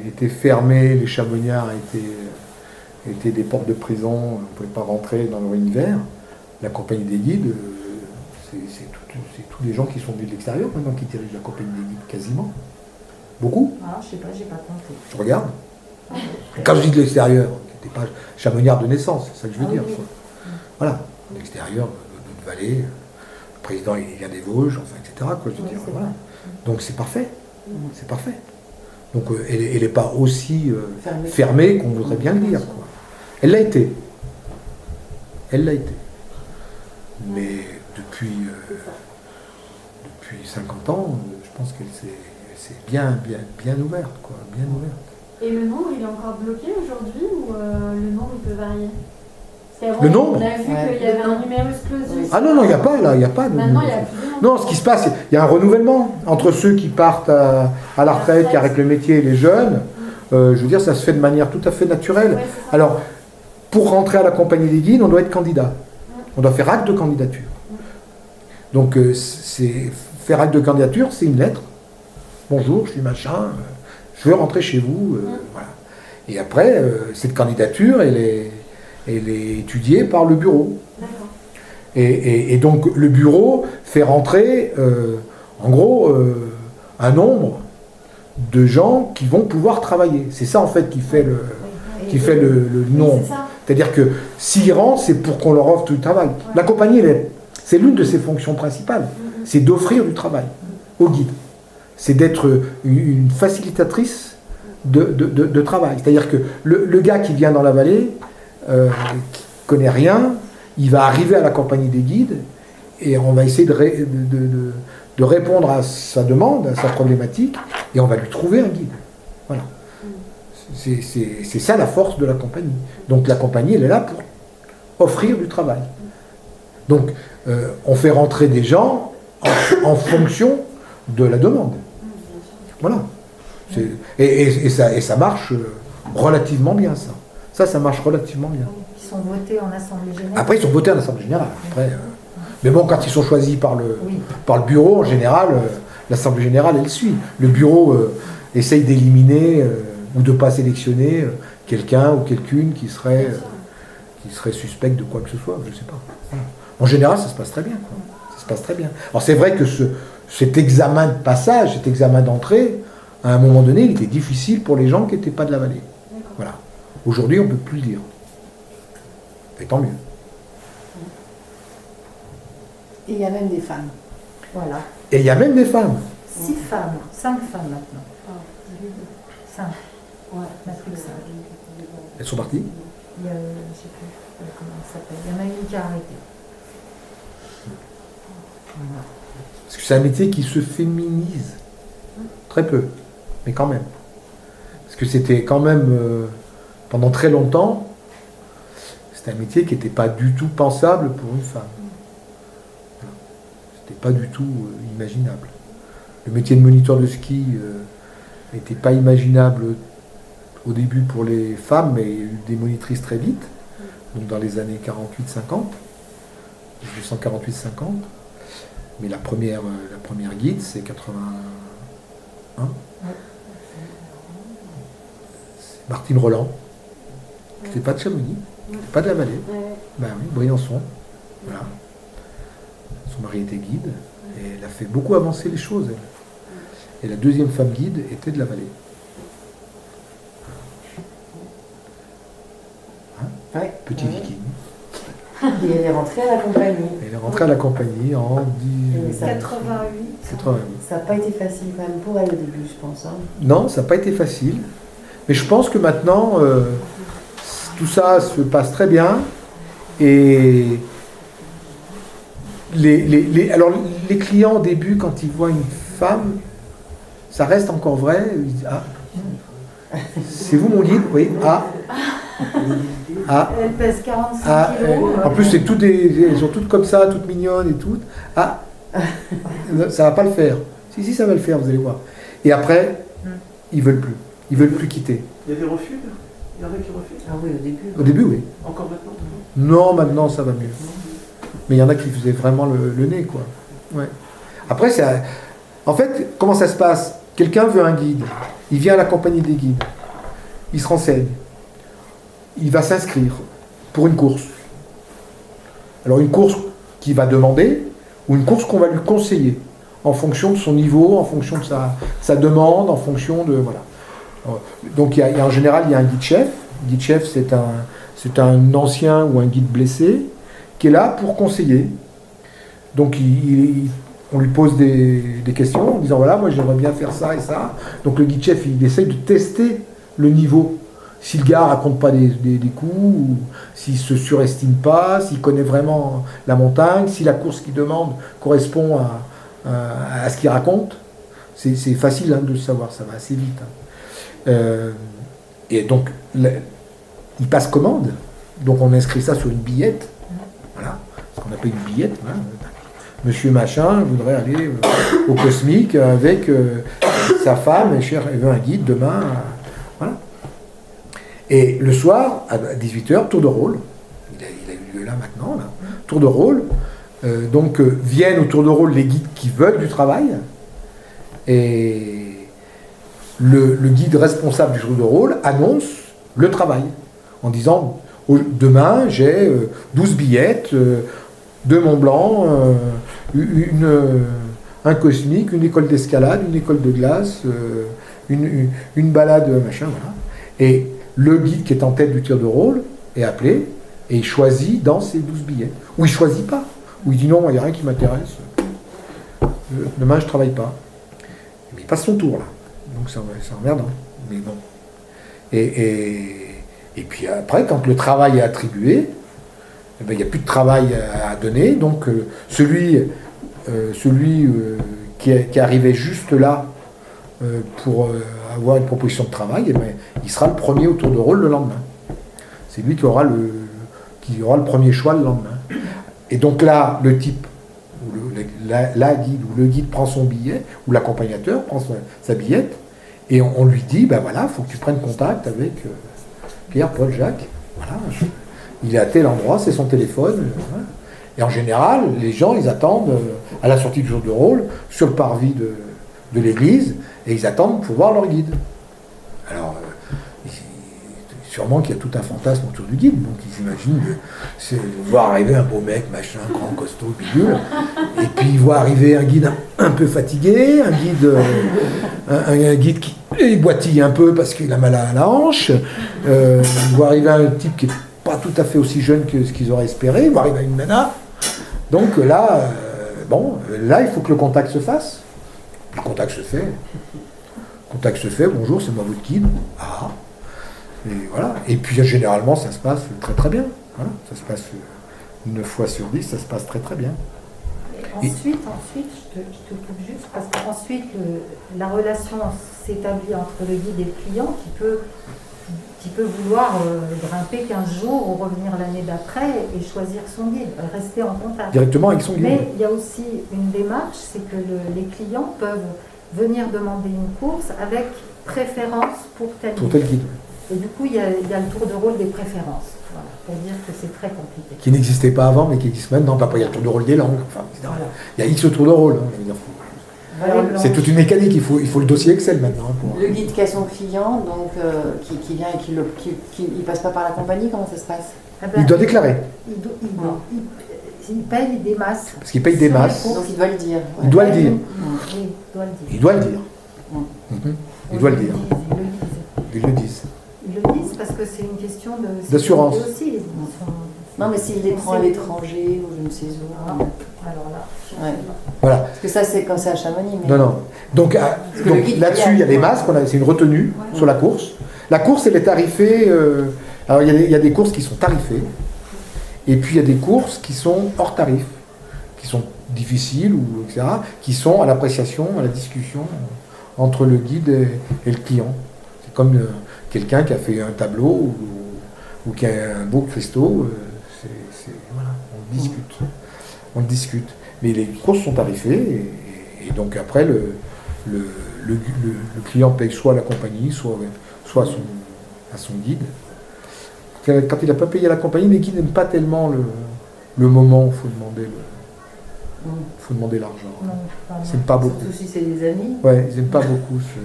était fermée, les chamonniards étaient des portes de prison, on ne pouvait pas rentrer dans leur univers. La compagnie des guides, c'est tous les gens qui sont venus de l'extérieur maintenant qui dirigent la compagnie des guides, quasiment. Beaucoup.
Ah, je sais pas, j'ai pas compté.
Je regarde. Quand je dis de l'extérieur, tu n'étais pas chamonniard de naissance, c'est ça que je veux dire.
Oui.
Quoi. Voilà, de l'extérieur, de notre vallée, le président il vient des Vosges, enfin, etc. Quoi, je veux dire, voilà. Donc c'est parfait. C'est parfait. Donc elle n'est pas aussi fermée qu'on voudrait bien le dire. Quoi. Elle l'a été. Elle l'a été. Mais depuis 50 ans, je pense qu'elle s'est bien ouverte. Quoi, bien ouverte.
Et le nombre, il est encore bloqué aujourd'hui ou le nombre, il peut varier?
Le nombre?
On a vu
Ouais.
qu'il y avait un numerus clausus.
Ah non, il n'y a pas là, il n'y a pas de...
Maintenant, il n'y a plus de nombre.
Non, ce qui se passe, il y a un renouvellement entre ceux qui partent à la retraite, qui arrêtent le métier, et les jeunes. Je veux dire, ça se fait de manière tout à fait naturelle.
Ouais, c'est ça.
Alors, pour rentrer à la compagnie des guides, on doit être candidat. On doit faire acte de candidature. Donc, faire acte de candidature, c'est une lettre. Bonjour, je suis machin, je veux rentrer chez vous. Voilà. Et après, cette candidature, elle est étudiée par le bureau.
D'accord.
Et donc le bureau fait rentrer, en gros, un nombre de gens qui vont pouvoir travailler. C'est ça en fait qui fait le nombre.
C'est ça.
C'est-à-dire que s'ils rentrent, c'est pour qu'on leur offre du travail. La compagnie, c'est l'une de ses fonctions principales. C'est d'offrir du travail au guide. C'est d'être une facilitatrice de travail. C'est-à-dire que le gars qui vient dans la vallée, qui ne connaît rien, il va arriver à la compagnie des guides et on va essayer de répondre à sa demande, à sa problématique, et on va lui trouver un guide. Voilà. C'est ça la force de la compagnie. Donc la compagnie, elle est là pour offrir du travail. Donc on fait rentrer des gens en fonction de la demande. Voilà. Et ça marche relativement bien, ça. Ça marche relativement bien.
Ils sont votés en Assemblée Générale.
Après, ils sont votés en Assemblée Générale. Après, mais bon, quand ils sont choisis par le
Oui.
bureau, en général, l'Assemblée Générale, elle suit. Le bureau essaye d'éliminer ou de ne pas sélectionner quelqu'un ou quelqu'une qui serait suspect de quoi que ce soit, je ne sais pas. Voilà. En général, ça se passe très bien. Quoi. Ça se passe très bien. Alors c'est vrai que cet examen de passage, cet examen d'entrée, à un moment donné, il était difficile pour les gens qui n'étaient pas de la vallée. Voilà. Aujourd'hui, on ne peut plus le dire. Et tant mieux.
Et il y a même des femmes.
Voilà.
Et il y a même des femmes.
6 femmes, 5 femmes maintenant. 5.
Ouais.
On n'a plus que 5.
Elles sont parties.
Il y a, je ne sais plus comment elle s'appelle. Il y en a une qui a arrêté. Voilà.
Parce que c'est un métier qui se féminise. Très peu. Mais quand même. Parce que c'était quand même, pendant très longtemps, c'était un métier qui n'était pas du tout pensable pour une femme. Voilà. C'était pas du tout imaginable. Le métier de moniteur de ski n'était pas imaginable au début pour les femmes, mais il y a eu des monitrices très vite, donc dans les années 48-50, 1948-50. Mais la première guide, c'est 81. C'est Martine Roland. C'était pas de Chamonix, c'était pas de la vallée. Ben oui, Briançon. Voilà. Son mari était guide et elle a fait beaucoup avancer les choses. Elle. Et la deuxième femme guide était de la vallée. Hein?
Ouais.
Petit viking.
Et elle est rentrée à la compagnie.
Elle est rentrée à la compagnie en
88.
88.
Ça n'a pas été facile quand même pour elle au début, je pense. Hein.
Non, ça n'a pas été facile. Mais je pense que maintenant, tout ça se passe très bien. Et alors, les clients au début, quand ils voient une femme, ça reste encore vrai. Ils disent, ah, c'est vous mon guide? Oui. Ah. Ah.
Elle pèse 45
Ah,
kilos.
en plus, c'est elles sont toutes comme ça, toutes mignonnes et toutes. Ah, ça va pas le faire. Si, ça va le faire, vous allez voir. Et après, ils veulent plus. Ils veulent plus quitter.
Il y a des refus là? Il y en a qui refusent?
Ah oui, au début.
Au début, oui.
Encore maintenant?
Non, maintenant, ça va mieux. Mais il y en a qui faisaient vraiment le nez, quoi. Ouais. Après, en fait, comment ça se passe? Quelqu'un veut un guide. Il vient à la compagnie des guides. Il se renseigne. Il va s'inscrire pour une course. Alors une course qu'il va demander ou une course qu'on va lui conseiller en fonction de son niveau, en fonction de sa demande, en fonction de... Voilà. Donc en général, il y a un guide-chef. Le guide-chef, c'est un ancien ou un guide blessé qui est là pour conseiller. Donc on lui pose des questions en disant, voilà, moi j'aimerais bien faire ça et ça. Donc le guide-chef, il essaye de tester le niveau. Si le gars raconte pas des coups, ou s'il se surestime pas, s'il connaît vraiment la montagne, si la course qu'il demande correspond à ce qu'il raconte, c'est facile de le savoir, ça va assez vite. Et donc, il passe commande, donc on inscrit ça sur une billette, voilà, ce qu'on appelle une billette. Voilà. Monsieur Machin voudrait aller au Cosmique avec sa femme, elle veut un guide demain, voilà. Et le soir, à 18h, tour de rôle. Il a eu lieu là maintenant, là. Tour de rôle. Donc viennent au tour de rôle les guides qui veulent du travail. Et le guide responsable du tour de rôle annonce le travail, en disant demain j'ai 12 billettes, 2 Mont Blanc, un cosmique, une école d'escalade, une école de glace, une balade, machin, voilà. Et le guide qui est en tête du tir de rôle est appelé et il choisit dans ses 12 billets. Ou il ne choisit pas. Ou il dit non, il n'y a rien qui m'intéresse. Demain, je ne travaille pas. Mais il passe son tour, là. Donc c'est emmerdant. Mais bon. Et puis après, quand le travail est attribué, eh ben, il n'y a plus de travail à donner. Donc celui qui arrivait juste là pour avoir une proposition de travail, eh ben, il sera le premier au tour de rôle le lendemain. C'est lui qui aura le premier choix le lendemain. Et donc là, le type, la guide ou le guide prend son billet, ou l'accompagnateur prend sa billette, et on lui dit, ben voilà, il faut que tu prennes contact avec Pierre, Paul, Jacques. Voilà, il est à tel endroit, c'est son téléphone. Voilà. Et en général, les gens, ils attendent à la sortie du jour de rôle, sur le parvis de l'église, et ils attendent pour voir leur guide. Alors, sûrement qu'il y a tout un fantasme autour du guide, donc ils imaginent voir arriver un beau mec, machin, grand, costaud, bidule, et puis ils voient arriver un guide un peu fatigué, un guide qui boitille un peu parce qu'il a mal à la hanche, ils voient arriver un type qui n'est pas tout à fait aussi jeune que ce qu'ils auraient espéré, ils voient arriver une nana. Donc là, là, il faut que le contact se fasse. Le contact se fait. Bonjour, c'est moi votre guide. Ah. Et voilà. Et puis généralement, ça se passe très très bien. Voilà. Ça se passe 9 fois sur 10, ça se passe très très bien.
Ensuite, je te coupe juste, parce qu'ensuite, la relation s'établit entre le guide et le client qui peut vouloir grimper 15 jours ou revenir l'année d'après et choisir son guide, rester en contact.
Directement avec son guide.
Mais il y a aussi une démarche, c'est que les clients peuvent venir demander une course avec préférence pour tel
guide. Et
du coup, il y a le tour de rôle des préférences, voilà, pour dire que c'est très compliqué.
Qui n'existait pas avant, mais qui existe maintenant. Il y a le tour de rôle des langues. Enfin, voilà. Il y a X tour de rôle. Hein, je veux dire, c'est toute une mécanique, il faut le dossier Excel maintenant.
Le guide qui a son client, donc qui vient et qui passe pas par la compagnie, comment ça se passe?
Il doit déclarer.
Il paye des masses.
Parce qu'il paye des masses.
Donc il doit le dire. Ouais.
Il doit le dire.
Oui,
il doit le dire. Il doit le dire.
Ils le disent parce que c'est une question
d'assurance
aussi.
Non, mais s'il les prend à l'étranger ou je ne sais où.
Alors là,
ouais.
Voilà.
Parce que ça, c'est comme ça à Chamonix. Mais...
Non. Donc là-dessus, il y a les masques, c'est une retenue sur la course. La course, elle est tarifée. Alors, il y a des courses qui sont tarifées, et puis il y a des courses qui sont hors tarif, qui sont difficiles, etc., qui sont à l'appréciation, à la discussion entre le guide et le client. C'est comme quelqu'un qui a fait un tableau ou qui a un beau cristaux. Voilà, on discute. Mais les courses sont tarifées, et donc après, le client paye soit à la compagnie, soit à son guide. Quand il n'a pas payé à la compagnie, les guides n'aiment pas tellement le moment où il faut demander l'argent. Ils n'aiment pas beaucoup.
Surtout si c'est des amis.
Ouais, ils n'aiment pas beaucoup ce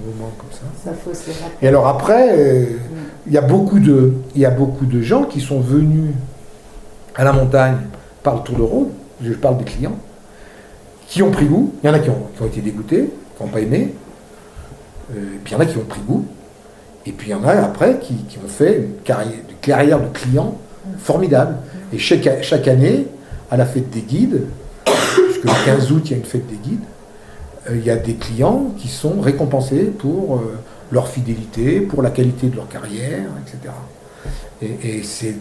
moment comme ça.
Ça faut se rappeler.
Et alors après, il y a beaucoup de gens qui sont venus à la montagne par le tour de rôle. Je parle des clients qui ont pris goût. Il y en a qui ont été dégoûtés, qui n'ont pas aimé. Et puis il y en a qui ont pris goût. Et puis il y en a après qui ont fait une carrière de clients formidable. Et chaque année, à la fête des guides, puisque le 15 août, il y a une fête des guides, il y a des clients qui sont récompensés pour leur fidélité, pour la qualité de leur carrière, etc. Et c'est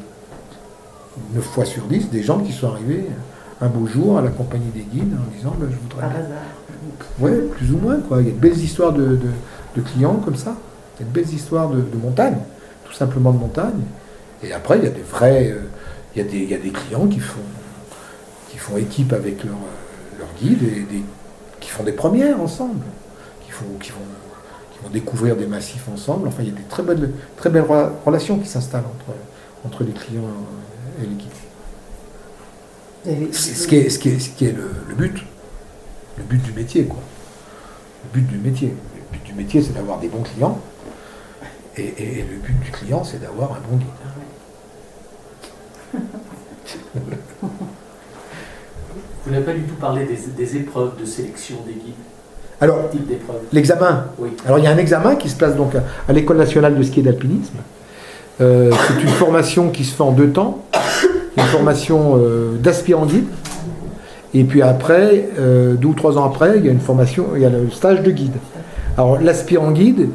9 fois sur 10 des gens qui sont arrivés un beau jour à la compagnie des guides en disant je voudrais...
Par hasard.
Ouais, plus ou moins, quoi. Il y a de belles histoires de clients comme ça. Il y a de belles histoires de montagne, tout simplement de montagne. Et après, il y a des vrais... il y a des clients qui font équipe avec leur guide et qui font des premières ensemble, qui vont découvrir des massifs ensemble. Enfin, il y a des très belles relations qui s'installent entre les clients et les guides. Ce qui est le but du métier, quoi. Le but du métier, c'est d'avoir des bons clients Et le but du client, c'est d'avoir un bon guide.
Vous n'avez pas du tout parlé des épreuves de sélection des guides.
Alors,
Type d'épreuve.
l'examen.
Oui.
Alors, il y a un examen qui se place donc à l'École nationale de ski et d'alpinisme. C'est une formation qui se fait en 2 temps. Une formation d'aspirant guide. Et puis après, 2 ou 3 ans après, il y a une formation, il y a le stage de guide. Alors, l'aspirant guide,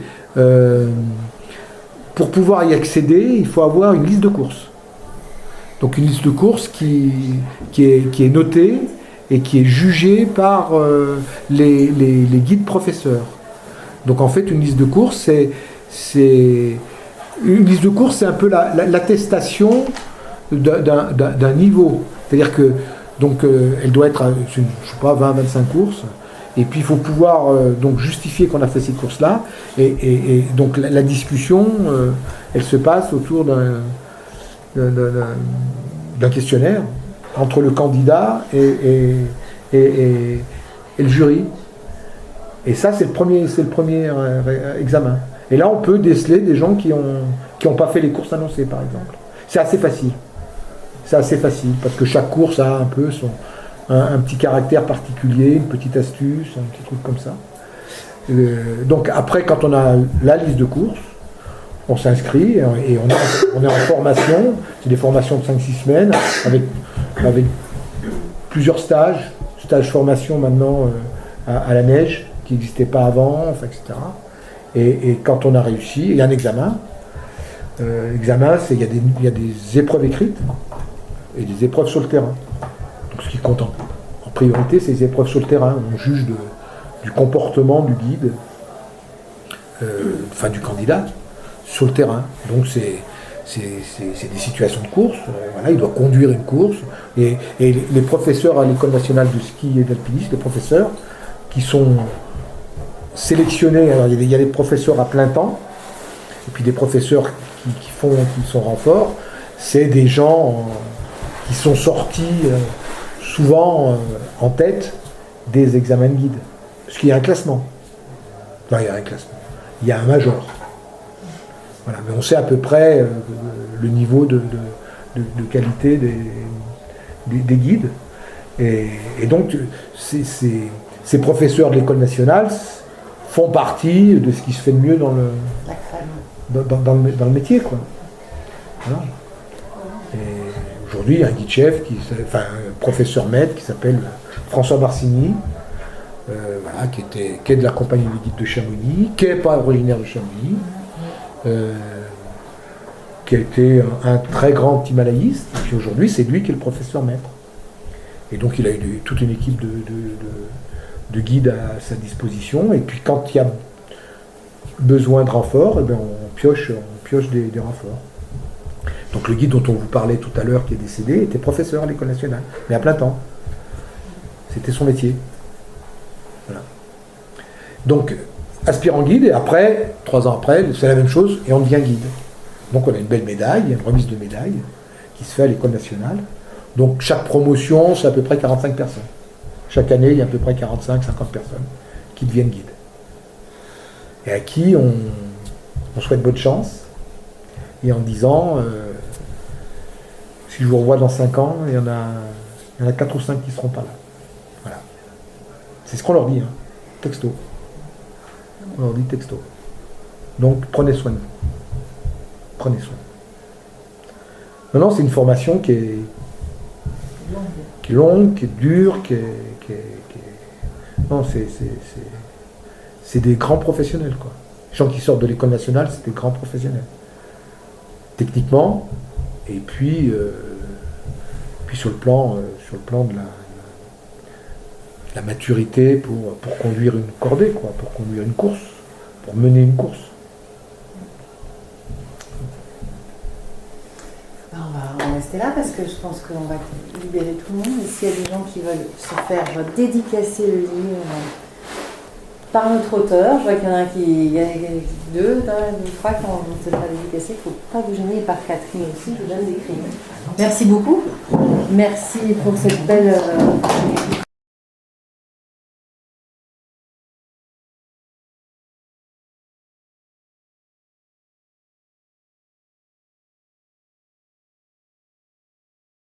pour pouvoir y accéder, il faut avoir une liste de courses. Donc, une liste de courses qui est notée et qui est jugée par les guides professeurs. Donc, en fait, une liste de courses, c'est un peu l'attestation d'un niveau. C'est-à-dire que donc, elle doit être, je ne sais pas, 20-25 courses. Et puis il faut pouvoir donc justifier qu'on a fait ces courses-là. Et donc la discussion, elle se passe autour d'un questionnaire entre le candidat et le jury. Et ça, c'est le premier examen. Et là, on peut déceler des gens qui ont pas fait les courses annoncées, par exemple. C'est assez facile. Parce que chaque course a un peu un petit caractère particulier, une petite astuce, un petit truc comme ça. Donc après, quand on a la liste de courses, on s'inscrit et on est en formation. C'est des formations de 5-6 semaines avec plusieurs stages. Stage formation maintenant à la neige, qui n'existait pas avant, enfin, etc. Et quand on a réussi, il y a un examen. L'examen, il y a des épreuves écrites et des épreuves sur le terrain. Donc ce qui compte en priorité, c'est les épreuves sur le terrain. On juge du comportement du guide, du candidat, sur le terrain. Donc c'est des situations de course. Voilà, il doit conduire une course. Et les professeurs à l'École nationale de ski et d'alpinisme, les professeurs qui sont sélectionnés, alors il y a des professeurs à plein temps, et puis des professeurs qui sont renforts, c'est des gens qui sont sortis souvent en tête des examens de guide. Parce qu'il y a un classement. Non, il y a un classement. Il y a un major. Voilà, mais on sait à peu près le niveau de qualité des guides. Et donc, ces professeurs de l'École nationale font partie de ce qui se fait de mieux dans le métier, quoi. Voilà. Et aujourd'hui, il y a un guide-chef, un professeur maître qui s'appelle François Marcigny, qui est de la compagnie des guides de Chamonix, qui n'est pas originaire de Chamonix, qui a été un très grand himalayiste, et puis aujourd'hui, c'est lui qui est le professeur maître. Et donc, il a eu toute une équipe de guides à sa disposition, et puis quand il y a besoin de renforts, on pioche des renforts. Donc le guide dont on vous parlait tout à l'heure, qui est décédé, était professeur à l'École nationale, mais à plein temps. C'était son métier. Voilà. Donc, aspirant guide, et après, 3 ans après, c'est la même chose, et on devient guide. Donc on a une belle médaille, une remise de médaille, qui se fait à l'École nationale. Donc chaque promotion, c'est à peu près 45 personnes. Chaque année, il y a à peu près 45-50 personnes qui deviennent guides. Et à qui on souhaite bonne chance, et en disant, si je vous revois dans 5 ans, il y en a 4 ou 5 qui ne seront pas là. Voilà. C'est ce qu'on leur dit, hein. Texto. On leur dit texto. Donc prenez soin de vous. Prenez soin. Non, c'est une formation qui est longue, qui est dure, Non, c'est des grands professionnels, quoi. Les gens qui sortent de l'École nationale, c'est des grands professionnels. Techniquement, et puis sur le plan de la maturité pour conduire une cordée, quoi, pour conduire une course, pour mener une course.
On va rester là parce que je pense qu'on va libérer tout le monde. Et s'il y a des gens qui veulent se faire dédicacer le livre par notre auteur, je vois qu'il y en a il y a 2, 3 qui vont se faire dédicacer. Il ne faut pas vous gêner, et par Catherine aussi, je vous donne des crayons. Merci beaucoup. Merci pour cette belle